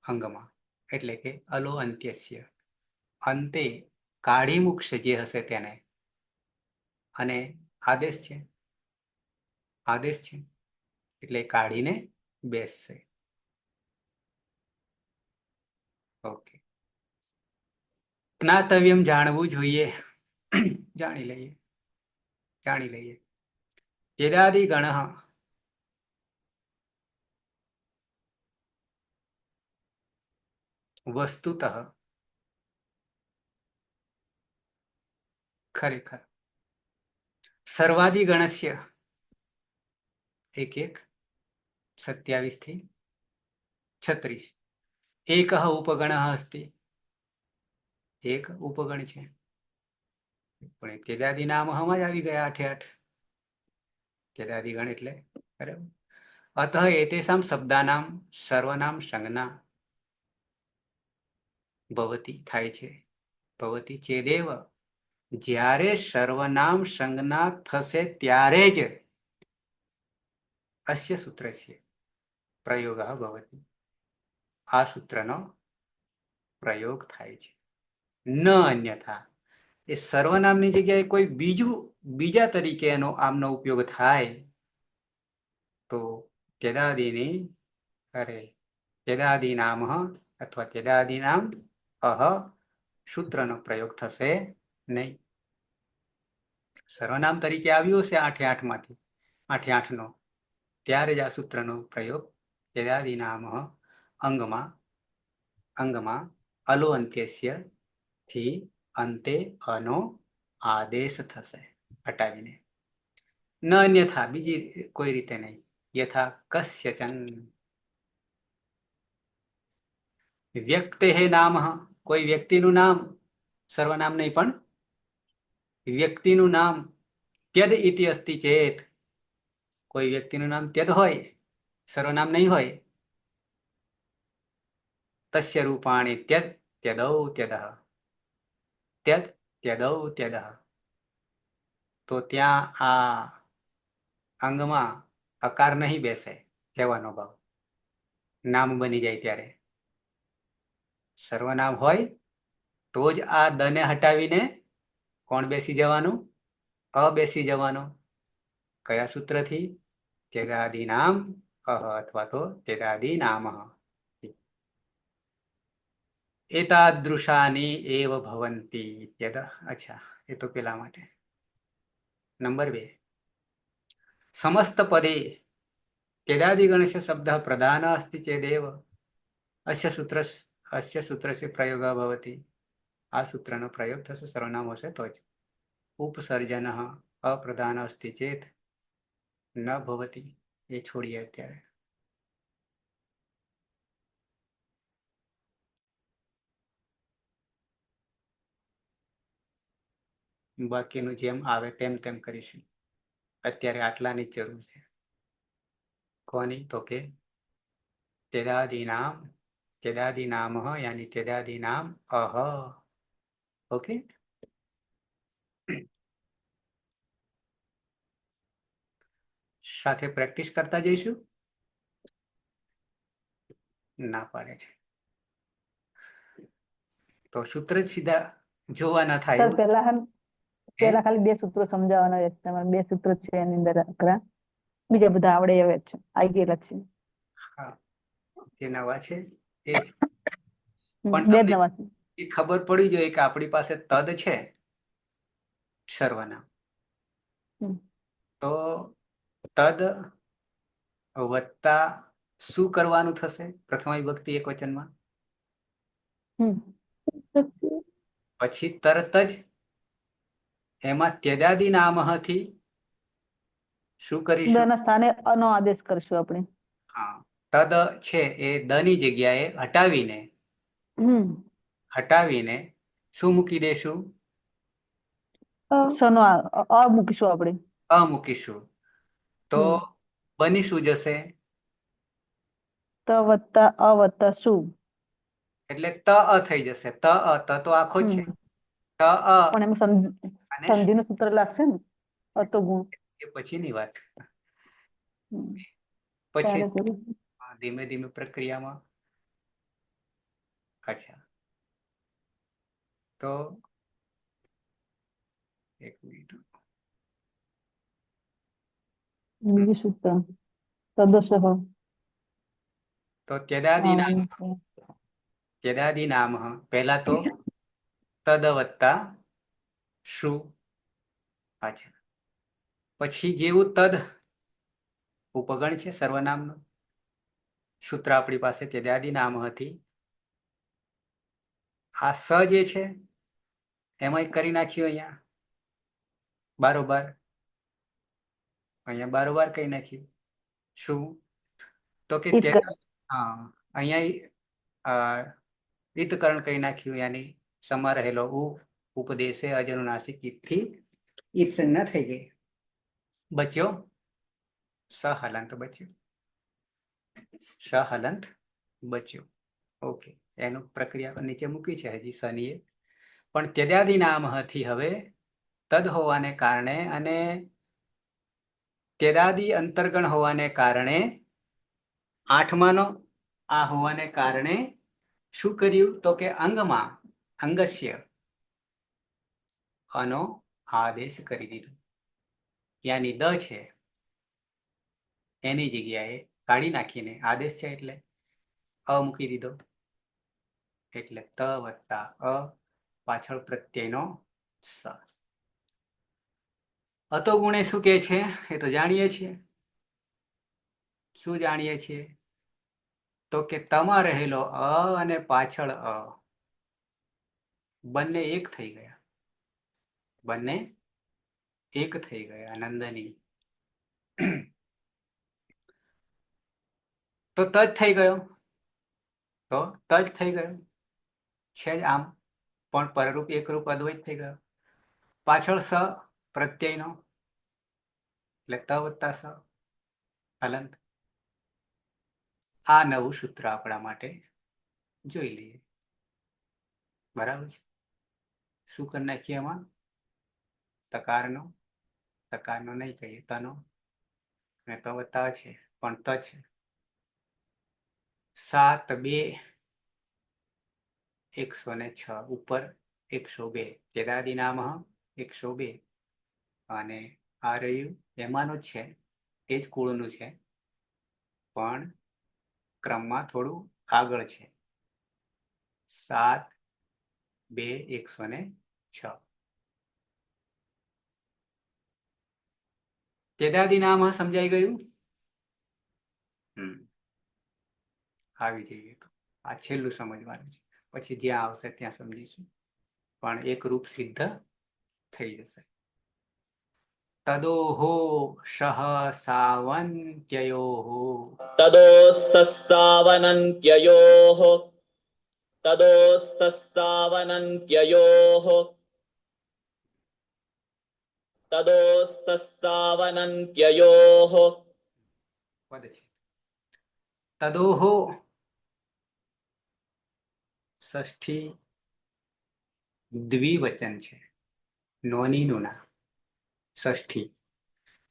અંગમાં એટલે કે અલો અંત્યસ્ય, અંતે કાઢી મૂકશે જે હશે તેને, અને આદેશ છે, આદેશ છે એટલે કાઢીને બેસશે. ઓકે, જ્ઞાતવ્યમ જાણવું જોઈએ. જાણી લઈએ. ત્યદાદિ ગણઃ વસ્તુતઃ ખરેખર સર્વાદિ ગણસ્ય 1 1 27 થી 36 એકઃ ઉપગણઃ અસ્તિ, એક ઉપગણ છે, પણ એ તેદાદી નામ હમ જ આવી ગયા આઠે આઠ. તેદાદી ગણ એટલે બરાબર. અતઃ એતેષાં શબ્દાનામ સર્વનામ સંજ્ઞા ભવતી થાય છે. ભવતી ચેદેવ, જ્યારે સર્વનામ સંજ્ઞા થશે ત્યારે જ અસ્ય સૂત્રસ્ય પ્રયોગઃ ભવતી, આ સૂત્રનો પ્રયોગ થાય છે. ન અન્યથા, એ સર્વનામની જગ્યાએ કોઈ બીજા તરીકે એનો આમનો ઉપયોગ થાય તો તેદાદીની તેદાદી નામ અથવા તેદાદી નામ અહ સૂત્રનો પ્રયોગ થશે નહીં. સર્વનામ તરીકે આવ્યું હશે આઠે આઠમાંથી, આઠે આઠનો, ત્યારે જ આ સૂત્રનો પ્રયોગ તેદાદી નામ અંગમાં અલો અંત્યસ્ય થી અંતે અનો આદેશ થશે હટાવીને. ન અન્યથા, બીજી કોઈ રીતે નહીં. યથા કસ્યચન વ્યક્તેઃ નામ, કોઈ વ્યક્તિનું નામ, સર્વનામ નહીં પણ વ્યક્તિનું નામ ત્યદ ઇતિ અસ્તિ ચેત, કોઈ વ્યક્તિનું નામ ત્યદ હોય, સર્વનામ નહીં હોય, તસ્ય રૂપાણી ત્યદ ત્યદૌ ત્યદઃ, ત્યદ ત્યદૌ ત્યદઃ, તો ત્યાં આ અંગમાં અકાર નહીં બેસે કહેવાનો ભાવ. નામ બની જાય ત્યારે સર્વનામ હોય તો જ આ દને હટાવીને કોણ બેસી જવાનું? અ બેસી જવાનો. કયા સૂત્રથી? તેદાદી નામ અહ અથવા તો તેદાદી નામ. એતાદૃશાની એવ ભવંતી ઇત્યદ. અચ્છા, એ તો પેલા માટે. નંબર 2, સમસ્ત પદે તેદાદિગણस्य શબ્દः પ્રધાનः अस्ति चेदेव અસ્ય સૂત્રસ્ય પ્રયોગः ભવતિ. આ સૂત્રનો પ્રયોગ થશે સર્વનામ હશે તો જ. ઉપસર્જનઃ અપ્રધાન અસ્તિ ચેત ન ભવતિ. એ છોડીએ અત્યારે. બાકીનું જેમ આવે તેમ તેમ કરીશું. અત્યારે આટલાની જ જરૂર છે. કોની? તો કે તેદાદી નામ યાની તેદાદી નામ અહ. ઓકે, સાથે પ્રેક્ટિસ કરતા જઈશું. ના પાડે છે તો સૂત્ર જ સીધા જોવા ના થાય સર એવું. પેલા ખાલી 2 સૂત્રો સમજાવવાના છે. તમારે 2 સૂત્રો છે એની અંદર કરા, બીજા બધા આવડે એવા જ છે, આવી ગયેલા છે. હા, જે નવા છે એ જ. પણ 2 જ તમને નવા છે. એ ખબર પડી જોઈએ કે આપણી પાસે તદ છે સર્વનામ, તો તદ વત્તા શું કરવાનું થશે પ્રથમ વિભક્તિ એક વચનમાં? પછી તરત જ એમાં તેદાદી નામથી શું કરીશું? દના સ્થાને અનો આદેશ કરશું આપણે. હા, તદ છે એ દની જગ્યાએ હટાવીને શું મૂકી દેશું? સનો અ મૂકીશું આપણે. અ મૂકીશું. તો બની શું જશે? ત વત્તા અ વત્તા શું, એટલે ત અ થઈ જશે. ત તો આખો છે. ત અ પણ એમાં અને સંધિનું સૂત્ર લાગશે ને, અતો ગુણ. એ પછીની વાત. ત્યારે પછી કરીશું. ધીમે ધીમે પ્રક્રિયામાં. અચ્છા, તો એક મિનિટ. બીજું સૂત્ર તદસઃ. તો તેદાદી નામ પહેલા તો તદ વત્તા શું. અચ્છા, પછી જેવું તદ ઉપગણ છે સર્વનામનું, સૂત્ર આપણી પાસે તેદાદી નામ હતી. આ સ જે છે એમાં કરી નાખ્યું અહીંયા બારોબાર. અહીંયા બારોબાર કઈ નાખ્યું. શું? તો કે એક હા, અહીંયા ઈતકરણ કહી નાખ્યું, યાની સમા રહેલો ઉપદેશે અજનુનાસિક ઈથી ઈત સંજ્ઞા થઈ ગઈ. બચ્યો સહલંત બચ્યું. સહલંત બચ્યું. ઓકે, એનું પ્રક્રિયા નીચે મૂકી છે હજી શનિએ. પણ ત્યજાદી નામ હતી હવે તદ હોવાને કારણે અને ત્યજાદી અંતર્ગણ હોવાને કારણે આઠમાનો આ હોવાને કારણે શું કર્યું તો કે અંગમાં અંગસ્ય અનો આદેશ કરી દીધો. યાની દ છે એની જગ્યાએ કાઢી નાખીને આદેશ છે એટલે અ મૂકી દીધો. એટલે ત વત્તા અ પાછળ પ્રત્યયનો સ. અતો ગુણે શું કે છે એ તો જાણીએ છીએ. શું જાણીએ છીએ તો કે તમાં રહેલો અ અને પાછળ અ બંને એક થઈ ગયા. બંને એક થઈ ગયા. નંદની તો તજ થઈ ગયો. તો તજ થઈ ગયો છે જ આમ, પણ પરરૂપ એકરૂપ અદ્વૈત થઈ ગયો. પાછળ સ પ્રત્યયનો એટલે ત વત્તા સ હલંત. આ નવું સૂત્ર આપણા માટે જોઈ લઈએ. બરાબર છે. શું કરી નાખીએ એમાં? તકારનો નહીં કહીએ, તનો, અને ત વત્તા છે પણ ત છે. 7 2 106 ઉપર 102 ત્યજાદી નામ 102 અને આ રહ્યું એમાંનું જ છે, એ જ કુળનું છે પણ ક્રમમાં થોડું આગળ છે. 7 2 106 ત્યજાદી નામ સમજાઈ ગયું. આવી જઈએ તો આ છેલ્લું સમજવાનું છે, પછી જ્યાં આવશે ત્યાં સમજીશું. પણ એક રૂપ સિદ્ધ થઈ જશે. તદોહો શહ સાવંત્યયોઃ તદોસસ્સાવનન્ત્યયોઃ તદોસસ્સાવનન્ત્યયોઃ તદોસસ્સાવનન્ત્યયોઃ પદ છે. તદોહો ષષ્ઠી દ્વિવચન છે. નોની નુના ષષ્ઠી.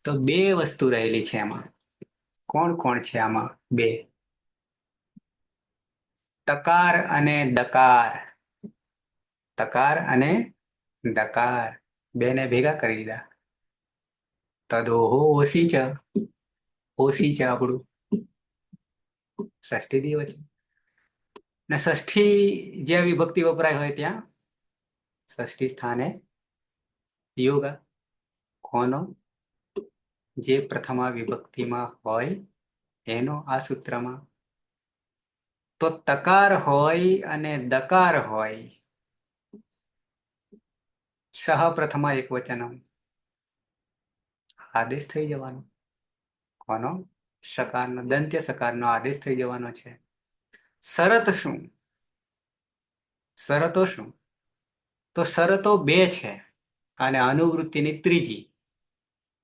તો બે વસ્તુ રહેલી છે એમાં. કોણ કોણ છે આમાં? બે, તકાર અને દકાર. તકાર અને દકાર બેને ભેગા કરી દીધા. તદોહો ઓસી ચ. ઓસી ચ આપણું ષષ્ઠી દ્વિવચન. ને ષષ્ઠી જ્યાં વિભક્તિ વપરાય હોય ત્યાં ષષ્ઠી સ્થાને યોગ. કોનો? જે પ્રથમા વિભક્તિમાં હોય એનો આ સૂત્રમાં. તો તકાર હોય અને દકાર હોય, સહ પ્રથમા એક વચનમ આદેશ થઈ જવાનો. કોનો? સકારનો, દંત્ય સકારનો આદેશ થઈ જવાનો છે. શરત શું? શરતો શું? તો શરતો બે છે અને અનુવૃત્તિની ત્રીજી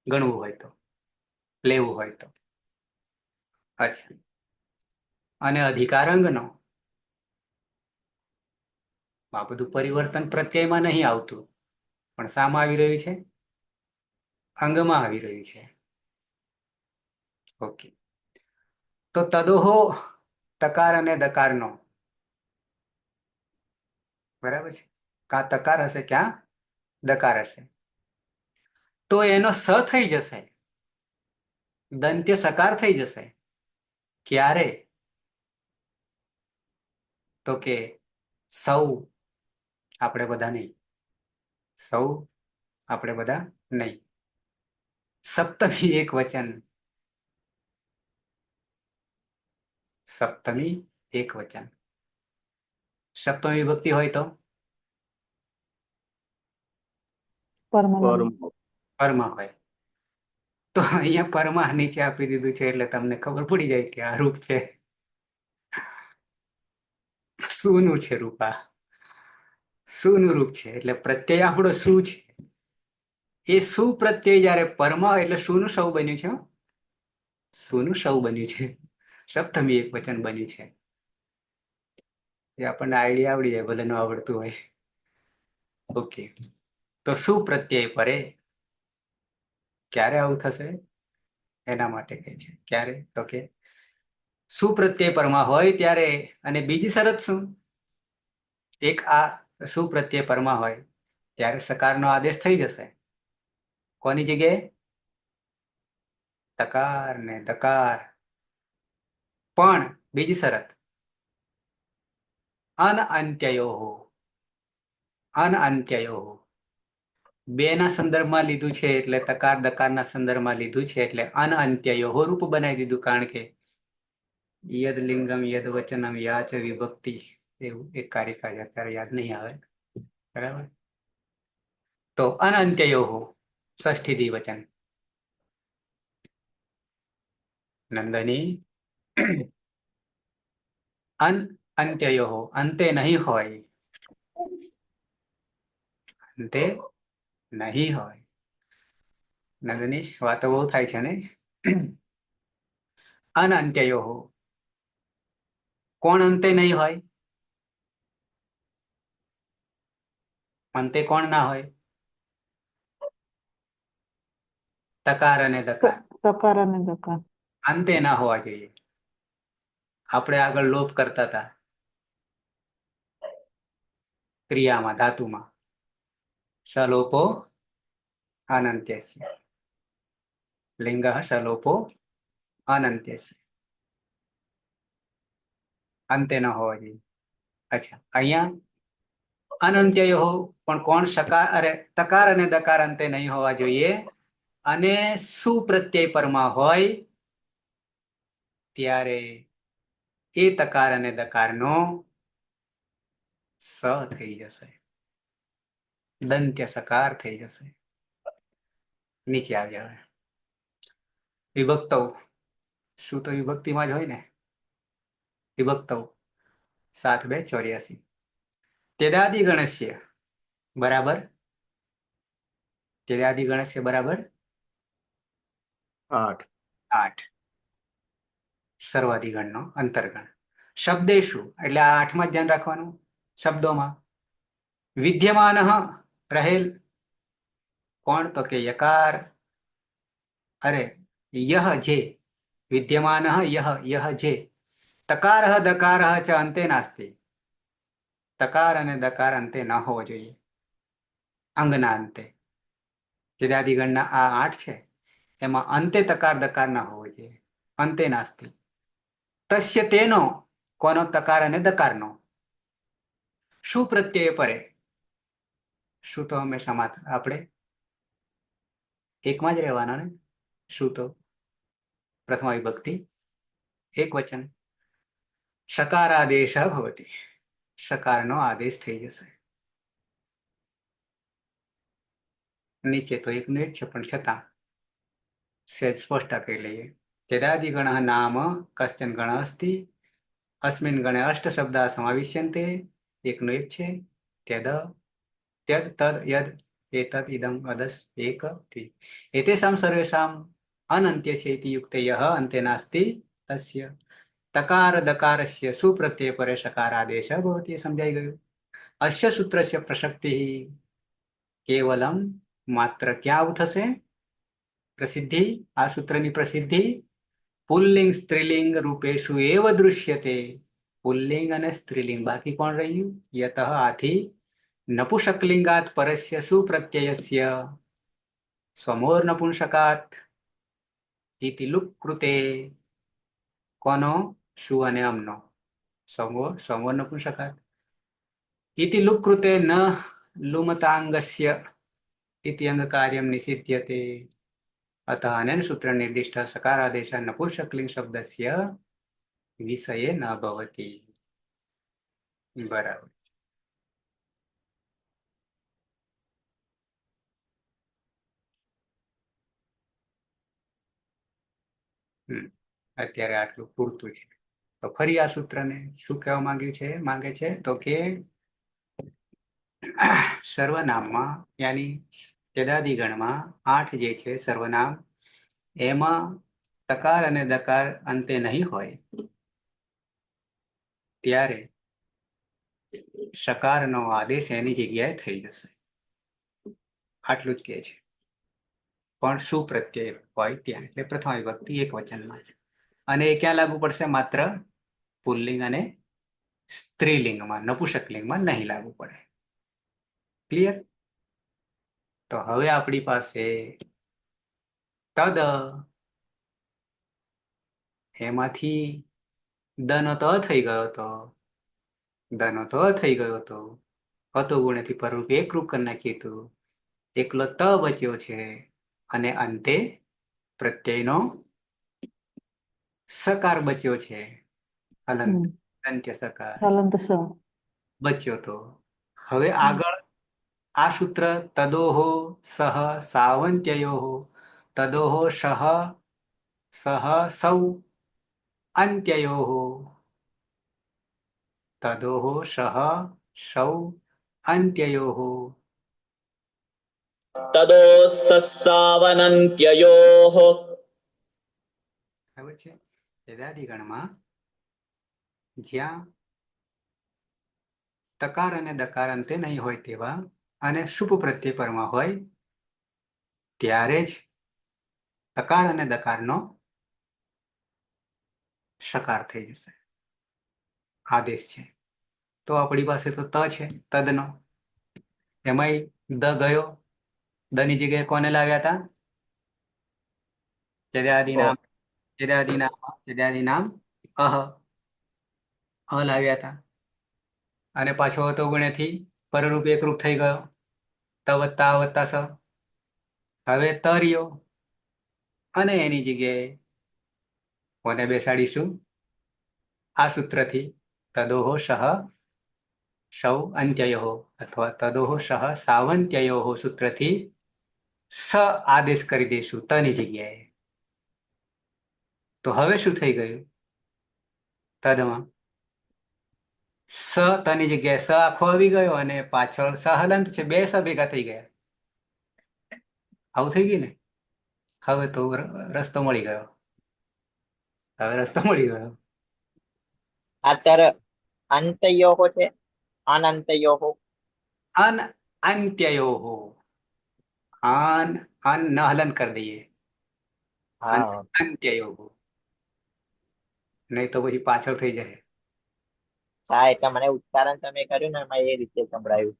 ગણવું હોય તો, લેવું હોય તો. અચ્છા. અને અધિકારાંગનો આ બધું પરિવર્તન પ્રત્યયમાં નહીં આવતું, પણ શામાં આવી રહ્યું છે? અંગમાં આવી રહ્યું છે. ઓકે. તો તદોહો તકાર અને દકારનો, બરાબર છે. ક્યાં તકાર હશે ક્યાં દકાર હશે. તો એનો સ થઈ જશે, દંત્ય સકાર થઈ જશે. ક્યારે? તો કે સૌ આપણે બધા નહીં. સૌ આપણે બધા નહીં. સપ્તમી એક વચન. સપ્તમી એક વચન. સપ્તમી વિભક્તિ હોય તો પરમાનંદ. પરમાં હોય. તો અહીંયા પરમાં નીચે આપી દીધું છે એટલે તમને ખબર પડી જાય કે આ રૂપ છે. સુનું છે રૂપા, સુનું રૂપ છે એટલે પ્રત્યય આપણો શું છે. એ સુ પ્રત્યય જયારે પરમાં હોય એટલે સુનું સૌ બન્યું છે હો. સુનું સૌ બન્યું છે, સપ્તમી એક વચન બન્યું છે. એ આપણને આઈડિયા આવડી જાય, ભલે ન આવડતું હોય. ઓકે, તો સુ પ્રત્યય પરે ક્યારે આવું થશે એના માટે કહે છે. ક્યારે તો કે સુ પ્રત્યય પરમાં હોય ત્યારે. અને બીજી શરત શું? એક આ સુ પ્રત્યય પરમાં હોય ત્યારે સકારનો આદેશ થઈ જશે. કોની જગ્યાએ? તકાર ને દકાર. પણ બીજી શરત અનઅંત્યયો, અનઅંત્યયો બે ના સંદર્ભમાં લીધું છે એટલે તકાર દકારના સંદર્ભમાં લીધું છે એટલે અનઅંત્યયો રૂપ બનાવી દીધું. કારણ કે યદ લિંગમ યદ વચનમ યા ચ વિભક્તિ એવું એક કારિકા છે, અત્યારે યાદ નહીં આવે. બરાબર, તો અનઅંત્યયો ષષ્ઠી દ્વિવચન. નંદની અનઅંત્યયો અંતે નહીં હોય, અંતે નહીં હોય. નંદની વાતો બહુ થાય છે ને. અનઅંત્યયો કોણ અંતે નહીં હોય? અંતે કોણ ના હોય? તકાર અને દકાર તકાર અને દકાર. અંતે ના હોવા જોઈએ. આપણે આગળ લોપ કરતા હતા ક્રિયામાં, ધાતુમાં. સલોપો અનંત્યસ્ય, લિંગ સલોપો અનંત્યસ્ય, અંતે ન હોવા જોઈએ. અચ્છા, અહીંયા અનંત્યયો પણ કોણ સકાર અરે તકાર અને દકાર અંતે નહીં હોવા જોઈએ. અને સુ પ્રત્યય પરમાં હોય ત્યારે એ તકાર અને દકારનો સ થઈ જશે, દંત્ય સકાર થઈ જશે. નીચે આવ્યા વિભક્તો. શું તો વિભક્તિમાં જ હોય ને. વિભક્તો 7-2-84. તેદાદિ ગણસ્ય બરાબર, તેદાદિ ગણસ્ય બરાબર 8. 8. સર્વાધિગણનો અંતર્ગણ. શબ્દેશુ એટલે આ 8માં ધ્યાન રાખવાનું. શબ્દોમાં વિદ્યમાન રહેલ કોણ? તો કે યકાર. અરે યહ જે વિદ્યમાન યહ જે તકાર દકાર ચ અંતે નાસ્તિ. તકાર અને દકાર અંતે ન હોવો જોઈએ, અંગના અંતે. તેદાદિગણના આ 8 છે એમાં અંતે તકાર દકાર ના હોવો જોઈએ, અંતે નાસ્તિ. તસ્ય તેનો કોનો? તકાર અને દકારનો. શું પ્રત્યય પરે? શું તો હંમેશા આપણે એકમાં જ રહેવાના ને. શું તો પ્રથમ વિભક્તિ એક વચન. સકારાદેશ ભવતી, સકારનો આદેશ થઈ જશે. નીચે તો એકનું એક છે પણ છતાં સહેજ સ્પષ્ટ કરી લઈએ. તેદાદિગણ નામ કશ્ચન ગણ અસ્તિ, અસ્મિન ગણે અષ્ટ શબ્દા સમાવિશ્યન્તે. એકનું એક છે. ત્યદ ત્યદ તદ યદ એતદ ઇદમ અદસ એક દ્વિ એતેષાં સર્વેષાં અનંત્યસ્ય ઇતિ યુક્તે યહ અંતે નાસ્તિ તસ્ય તકાર દકારસ્ય સુપ્રત્યય પરે સકારાદેશ ભવતિ. સમજાઈ ગયું? અસ્ય સૂત્રસ્ય પ્રસક્તિ કેવલમ માત્ર ક્યાં આવું થશે? પ્રસિદ્ધિ, આ સૂત્રની પ્રસિદ્ધિ પુલ્લિંગ સ્ત્રીલિંગ રૂપેશુ એવ દૃશ્યતે. પુલ્લિંગ અને સ્ત્રીલિંગ, બાકી કોણ રહ્યું? યતઃ આથી નપુંસકલિંગાત પરસ્ય સુપ્રત્યયસ્ય સ્વમોર નપુંસકાત ઇતિ લુક કૃતે. કોનો? શુ અને અમનો સ્વમોર નપુંસકાત ઇતિ લુક કૃતે ન લુમતાંગસ્ય ઇતિ અંગ કાર્યમ નિષિધ્યતે. અતઃ અનેન સૂત્ર નિર્દિષ્ટ સકારાદેશ નપુંસકલિંગ શબ્દસ્ય વિષયે ન ભવતિ. બરાબર. અત્યારે આટલું પૂરતું છે. તો ફરી આ સૂત્રને શું કહેવા માંગે છે તો કે સર્વનામમાં યાની ચેદાદિગણમાં 8 જે છે સર્વનામ, એમાં તકાર અને દકાર અંતે નહીં હોય ત્યારે શકારનો આદેશ એની જગ્યાએ થઈ જશે. આટલું જ કહે છે. પણ શું પ્રત્યય હોય ત્યાં, એટલે પ્રથમ વિભક્તિ એક વચનમાં છે. અને એ ક્યાં લાગુ પડશે? માત્ર પુલ્લિંગ અને સ્ત્રીલિંગમાં, નપુંસકલિંગમાં નહીં લાગુ પડે. ક્લિયર? તો હવે આપણી પાસે તદ, એમાંથી દનો તો થઈ ગયો હતો, દનો તો થઈ ગયો હતો, હતો ગુણેથી પરરૂપ એકરૂપ કરી નાખ્યું હતું, એકલો ત બચ્યો છે, અને અંતે પ્રત્યયનો સકાર બચ્યો છે, હલંત અંત્ય સકાર હલંત સ. બચ્યો તો. હવે આગળ આ સૂત્ર તદોહો સહ સાવંત્યયોહો, તદોહો સહ સૌ અંત્યયોહો, તદોહો સહ સૌ અંત્યયોહો. તદોસસ્સાવનંત્યયોઃ. બરાબર છે. વેદાદિગણમાં જ્યાં તકાર અને દકાર અંતે નહીં હોય તેવા અને શુભ પ્રત્યય પરમાં હોય ત્યારે જ તકાર અને દકારનો શકાર થઈ જશે. આદેશ છે. તો આપણી પાસે તો ત છે, તદનો. એમાંય દ ગયો, દની જગ્યાએ કોને લાવ્યા હતા? ચેદાદિનામ, ચેદાદિનામ અહ લાવ્યા હતા. અને પાછો હતો ગુણેથી પરરૂપ એકરૂપ થઈ ગયો, ત વત્તા અ વત્તા સ. હવે ત રહ્યો અને એની જગ્યાએ કોને બેસાડીશું? આ સૂત્રથી તદોહો સહ સૌ અંત્યયોહો, અથવા તદોહો સહ સાવંત્યયોહો સૂત્રથી સ આદેશ કરી દઈશું તની જગ્યાએ. તો હવે શું થઈ ગયું? તદમાં સ તની જગ્યાએ સ આખો આવી ગયો અને પાછળ સહલંત છે, બે સ ભેગા થઈ ગયા. આવું થઈ ગયું ને? હવે તો રસ્તો મળી ગયો. હવે રસ્તો મળી ગયો. અત્યારે અંતયોઃ છે, અનંતયોઃ. અન અંત્યયોહો, અન ન હલન કરી દઈએ, હા, અંત્યયોહો, નહીં તો પછી પાછળ થઈ જાય. હા, એટલે મને ઉચ્ચારણ તમે કર્યું ને એમાં એ રીતે સંભળાયું.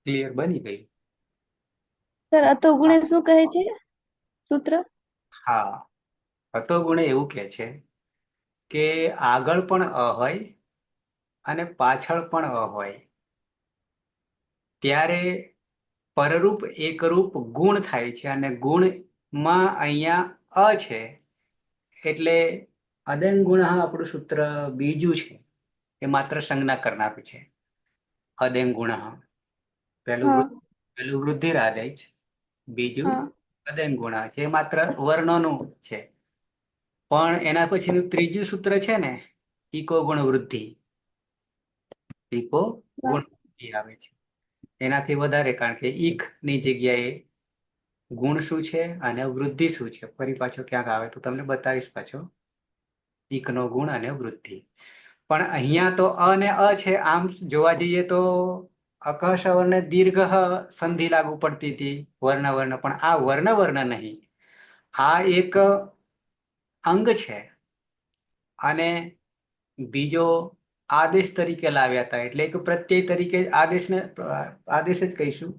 ક્લિયર બની ગયું? સર અતો ગુણે શું કહે છે સૂત્ર? હા, હતો ગુણે એવું કે છે કે આગળ પણ અ હોય અને પાછળ પણ અ હોય ત્યારે પરરૂપ એકરૂપ ગુણ થાય છે, અને ગુણમાં અહીંયા અ છે એટલે અદંગ ગુણ આપણું સૂત્ર બીજું છે, એ માત્ર સંજ્ઞા કરનારું છે. અદંગ ગુણ હા પહેલું વૃદ્ધિરાદેશ, બીજું હા અદંગ ગુણ છે, એ માત્ર વર્ણનું છે. પણ એના પછીનું ત્રીજું સૂત્ર છે ને, ઇકો ગુણ વૃદ્ધિ, ઇકો ગુણ વૃદ્ધિ આવે છે. એનાથી વધારે, કારણ કે ઈક ની જગ્યાએ ગુણ શું છે અને વૃદ્ધિ શું છે, ફરી પાછો ક્યાંક આવે તો તમને બતાવીશ પાછો, ઈકનો ગુણ અને વૃદ્ધિ. પણ અહીંયા તો અ ને અ છે, આમ જોવા જઈએ તો અકહ સવર્ણ દીર્ઘ સંધિ લાગુ પડતી હતી વર્ણ, પણ આ વર્ણ નહીં, આ એક અંગ છે અને બીજો આદેશ તરીકે લાવ્યા હતા, એટલે એક પ્રત્યય તરીકે આદેશ જ કહીશું.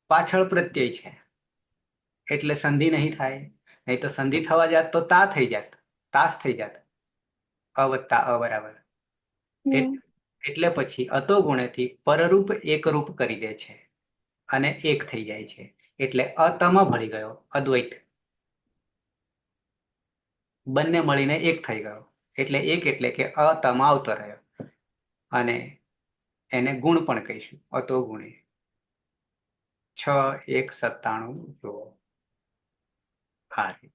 પાછળ પ્રત્યય છે એટલે સંધિ નહીં થાય, નહીં તો સંધિ થવા જાત તો તા થઈ જાત, તાસ થઈ જાત, અ વત્તા અ બરાબર. હમ એટલે પછી અતો ગુણેથી પરરૂપ એકરૂપ કરી દે છે અને એક થઈ જાય છે, એટલે અતમાં ભળી ગયો, અદ્વૈત બંને મળીને એક થઈ ગયો. એટલે એક એટલે કે અતમાં આવતો રહ્યો, અને એને ગુણ પણ કહીશું, અતો ગુણે. 6 1 97 જુઓ. આ રે.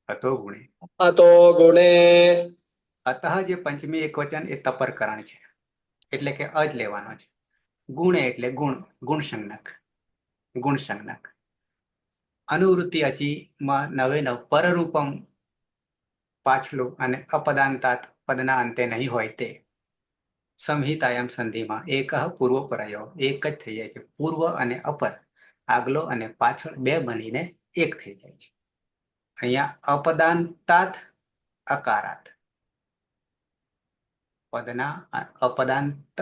અતો ગુણે. अतो गुणे અતઃ જે પંચમી એકવચન એ તપરકરણ છે, એટલે કે અજ લેવાનો છે. ગુણે એટલે ગુણસંજ્ઞક. ગુણસંજ્ઞક. અનુવૃત્તિ અચીમાં નવે નવ પરરૂપમ પાછલું અને અપદાંતાત પદના અંતે નહીં હોય તે. સંહિતાયામ સંધિમાં એક પૂર્વપરાયો એક જ થઈ જાય છે. પૂર્વ અને અપર, આગલો અને પાછળ બે બનીને એક થઈ જાય છે. અહીંયા અપદાંતાત અકારાત, પદના અપદાંત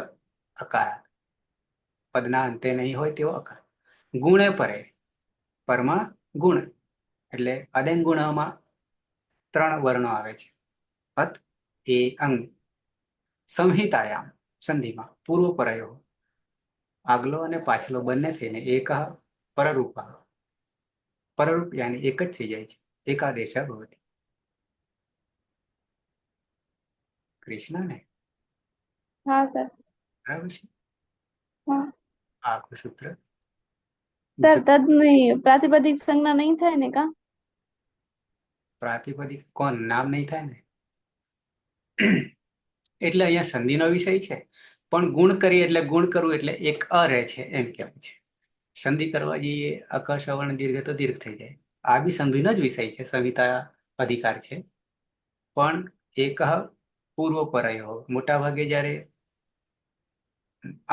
અકારાત, પદના અંતે નહીં હોય તેવો અકાર. ગુણે પરે, પરમાં ગુણ એટલે અદેન ગુણમાં 3 વર્ણો આવે છે. અત, એ, અંગ. સંહિતાયામ સંધિમાં પૂર્વપરયો આગલો અને પાછલો બંને થઈને એક પરરૂપ. પરરૂપ યાની એક જ થઈ જાય છે. એકાદેશ ભવતિ. કૃષ્ણ ને હા સર. બરાબર છે. હા આખું સૂત્ર. સર તદ નહીં, પ્રાતિપદિક સંજ્ઞા નહીં થાય ને કા? પ્રાતિપદિક કોણ નામ નહીં થાય ને, એટલે અહીંયા સંધિનો વિષય છે. પણ ગુણ કરી એટલે ગુણ કરવું એટલે એક અ રહે છે એમ કેવું છે. સંધિ કરવા જઈએ અક સવર્ણ દીર્ઘ તો દીર્ઘ થઈ જાય. આ બી સંધિનો જ વિષય છે, સંહિતા અધિકાર છે. પણ એક પૂર્વ પરયો, મોટા ભાગે જ્યારે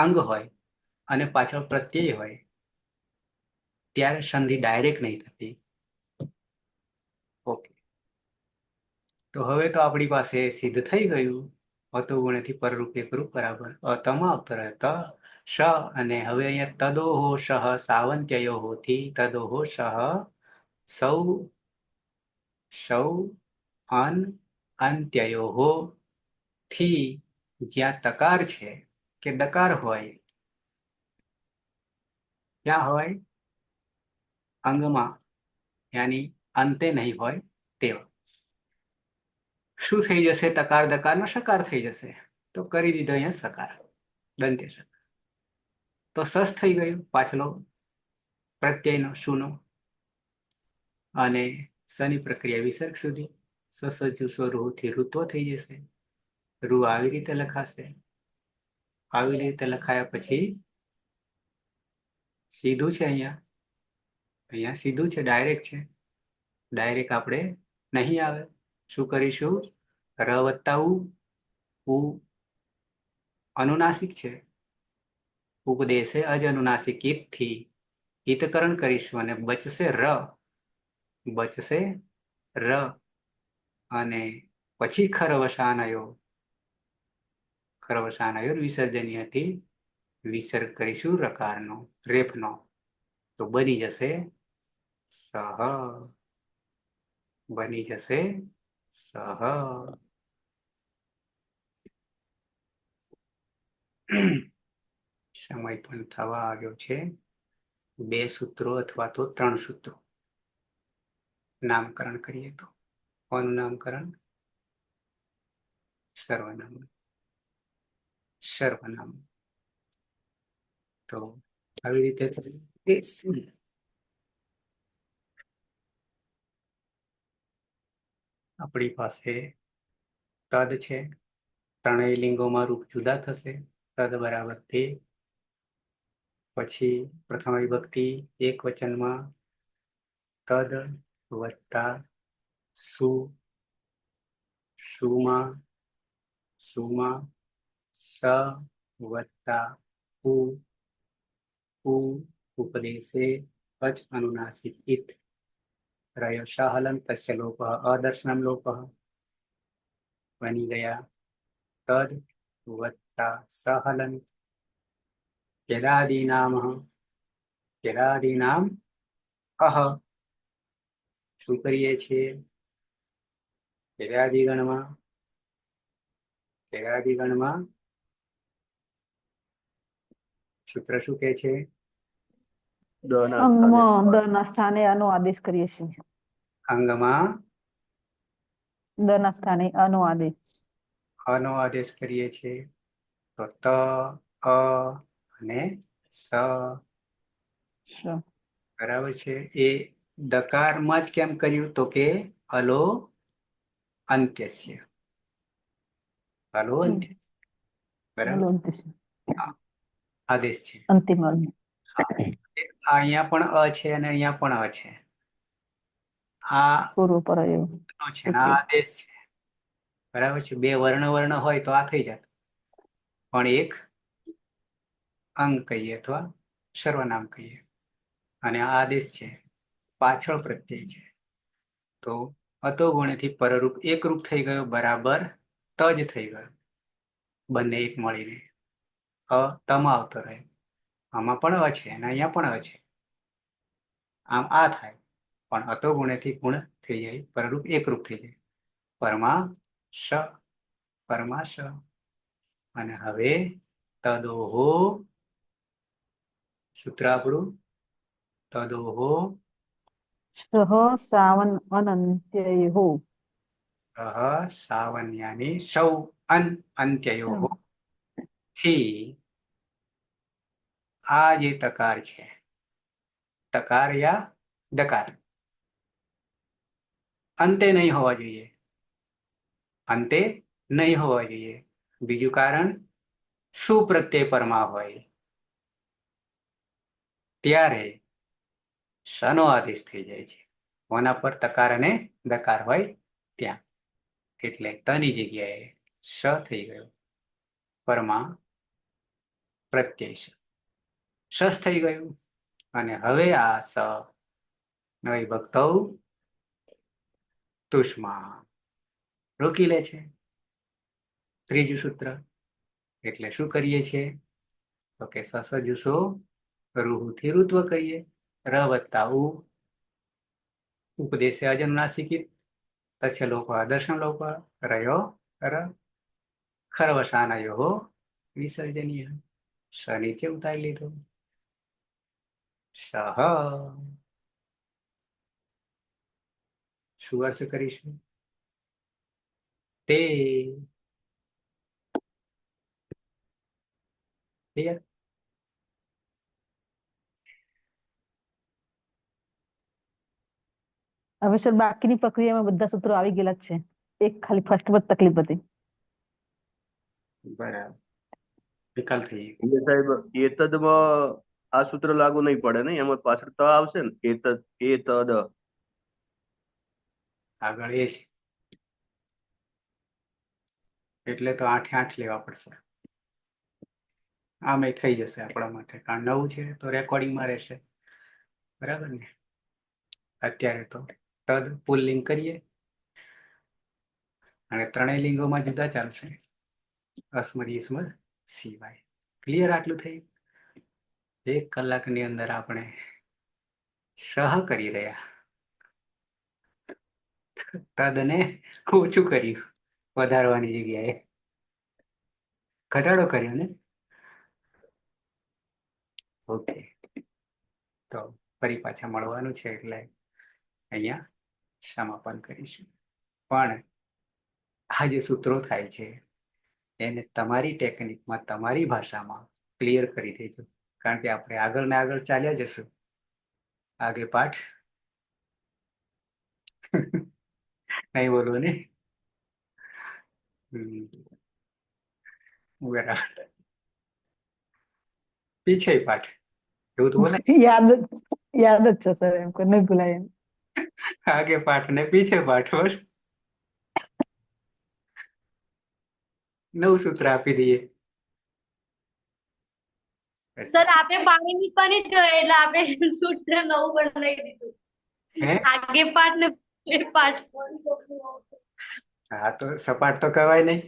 અંગ હોય અને પાછળ પ્રત્યય હોય ત્યારે સંધિ ડાયરેક્ટ નહીં થતી. ઓકે, તો હવે તો આપણી પાસે સિદ્ધ થઈ ગયું. અતો ગુણેથી પરરૂપ એકરૂપ બરાબર અતમાં અપરત શ. અને હવે અહીંયા તદોહો સહ સાવંત્યયો હોથી તદોહો સહ સૌ સૌ અન અંત્યયો હો થી જ્યાં તકાર છે કે દકાર હોય ક્યાં હોય? અંગમાં, યાની અંતે નહીં હોય તેવા. શું થઈ જશે? તકાર દકારનો સકાર થઈ જશે. તો કરી દીધો અહીંયા સકાર, દંત્ય સકાર. તો સસ થઈ ગયું પાછલો પ્રત્યયનો શુનો, અને સની પ્રક્રિયા વિસર્ગ સુધી. સસજુ રૂથી ઋત્વ થઈ જશે. રૂ આવી રીતે લખાશે. આવી રીતે લખાયા પછી સીધું છે અહીંયા સીધું છે, ડાયરેક્ટ છે. ડાયરેક્ટ આપણે નહીં આવે. શું કરીશું? ર વત્તા ઉ અનુનાસિક છે. ઉપદેશે અજ અનુનાસિક ઈતથી હિતકરણ કરીશું અને બચશે ર. બચશે ર અને પછી ખરવસાનયો. ખરવસાનયો વિસર્જનીય હતી. વિસર્ગ કરીશું રકારનો, રેફનો. તો બની જશે સહ. બની જશે સહ. સમય પણ થવા આવ્યો છે. 2 સૂત્રો અથવા તો 3 સૂત્રો નામકરણ કરીએ તો. કોનું નામકરણ? સર્વનામ. સર્વનામ. તો આવી રીતે આપણી પાસે તદ છે. ત્રણેય લિંગોમાં રૂપ જુદા થશે. તદ બરાબર તે. પછી પ્રથમ વિભક્તિ એક વચનમાં તદ વત્તા સુ. સુમાં સુમાં સ વત્તા ઉ. ઉ ઉપદેશે અચ અનુનાસિક ઇત. રહ્યો સહલન તસ્ય લોપ અદર્શનમ લોપ. બની ગયા તદ વત્તા સહલન. કેદાદીનામ કેદાદીનામ અહ. શું કરીએ છીએ? કેદાદીગણમાં સૂત્ર શું કહે છે? અંગમાં દ ના સ્થાને અનો આદેશ કરીએ છીએ. અંગમાં દ ના સ્થાને અનો આદેશ. અનો આદેશ કરીએ છીએ. તો ત, અ અને સ. શ. બરાબર છે. એ દકારમાં જ કેમ કર્યું તો કે અલો અંત્યસ્ય, અલો અંત્ય, બરાબર, હા, આદેશ છે. અંતિમ વર્ણ. હા, અહીંયા પણ અ છે અને અહીંયા પણ અ છે. આ પૂર્વ પર એવું. નો છે ને આ આદેશ છે, બરાબર છે. બે વર્ણ હોય તો આ થઈ જાય, પણ એક અંગ કહીએ અથવા સર્વનામ કહીએ, અને આ આદેશ છે, પાછળ પ્રત્યય છે. તો અતો ગુણેથી પરરૂપ એકરૂપ થઈ ગયો, બરાબર તજ થઈ ગયો. બંને એક મળીને અ તમાં આવતો રહે. આમાં પણ અ છે અને અહીંયા પણ અ છે. આમ આ થાય, પણ અતો ગુણેથી ગુણ થઈ જાય, પરરૂપ એકરૂપ થઈ જાય. પરમા શ, પરમા શ. અને હવે તદોહો, સૂત્ર આપણું તદોહો સહ સાવન અનંત્યયો. સહ સાવન્યાની સૌ અન અંત્યયો થી આ જે તકાર છે, તકાર યા દકાર, અંતે નહીં હોવા જોઈએ, અંતે નહીં હોવા જોઈએ. બીજું કારણ, શું પ્રત્યય પરમા હોય ત્યારે શનો આદેશ થઈ જાય છે. કોના પર? તકાર અને દકાર હોય ત્યાં. એટલે તની જગ્યાએ શ થઈ ગયો. પરમા પ્રત્યય શસ થઈ ગયું. અને હવે આ સ નવી ભક્તો તુષ્મા રોકી લે છે. ત્રીજું સૂત્ર. એટલે શું કરીએ છીએ? તો કે સસ જુસો રૂહુથી ઋત્વ કરીએ. ર વત્તા ઉ ઉપદેશે અજનુનાસિકિત તસ્ય લોપ દર્શન લોપ રયો ર ખરવસાનયો વિસર્જનીય. સ નીચે ઉતારી લીધો. સહ શું અર્થ કરીશું? તે ક્લિયર? હવે સર બાકીની પ્રક્રિયામાં બધા સૂત્રો આવી ગયેલા જ છે. એક ખાલી ફર્સ્ટ માં જ તકલીફ હતી. બરાબર, વિકલ્પ થઈ ગયો. એટલે સાહેબ એતદમાં આ સૂત્ર લાગુ નહીં પડે ને, એમાં પાછળ ત આવશે ને, એતદ એતદ. આગળ એ છે એટલે તો 8 8 લેવા પડશે. આમ એ થઈ જશે આપણા માટે, કારણ નવું છે તો રેકોર્ડિંગમાં રહેશે. બરાબર ને? અત્યારે તો તદ પુલ્લિંગ કરીએ અને ત્રણેય લિંગોમાં જુદા ચાલશે. અસ્મદ ઈસ્મદ સિવાય. ક્લિયર? આટલું થયું. 1 કલાકની અંદર આપણે સહ કરી રહ્યા, તદને ઓછું કર્યું, વધારવાની જગ્યાએ ઘટાડો કર્યો ને. ઓકે, તો ફરી પાછા મળવાનું છે એટલે અહીંયા સમાપન કરીશું. પણ આ જે સૂત્રો થાય છે એને તમારી ટેકનિકમાં, તમારી ભાષામાં ક્લિયર કરી દેજો. કારણ કે આપણે આગળ ને આગળ ચાલ્યા જશું. આગે પાઠ નહીં બોલવું ને? બરાબર. પીછે પાઠ એવું તો બોલે. યાદ જ છે સર, એમ કોઈ નહીં ભૂલાય એમ. આગે પાઠ ને પીછે પાઠ. બસ નવું સૂત્ર આપી દઈએ. સર આપે પાણી મૂકવાની જ એટલે આપે સૂત્ર નવું બનાવી દીધું. હે? આગે પાઠ ને પાઠ. હા, તો સપાટ તો કહેવાય નહીં,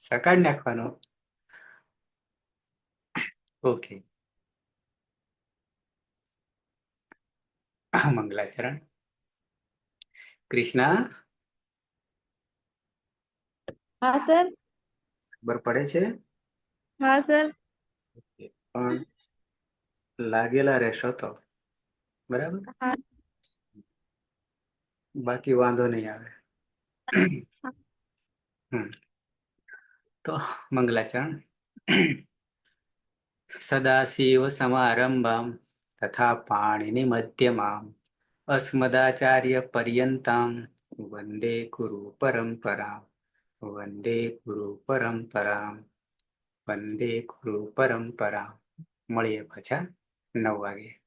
સકાળ નાખવાનો. ઓકે, મંગલાચરણ. કૃષ્ણા, હા સર. ખબર પડે છે? હા સર. પણ લાગેલા રહેશો તો બરાબર, હા. બાકી વાંધો નહીં આવે. તો મંગલાચરણ. સદાશિવ સમારંભામ તથા પાણીની મધ્યમાં અસ્મદાચાર્ય પર્યંતામ વંદે ગુરુ પરંપરા વંદે ગુરુ પરંપરા વંદે ગુરુ પરંપરા. મળીએ પાછા 9 વાગે.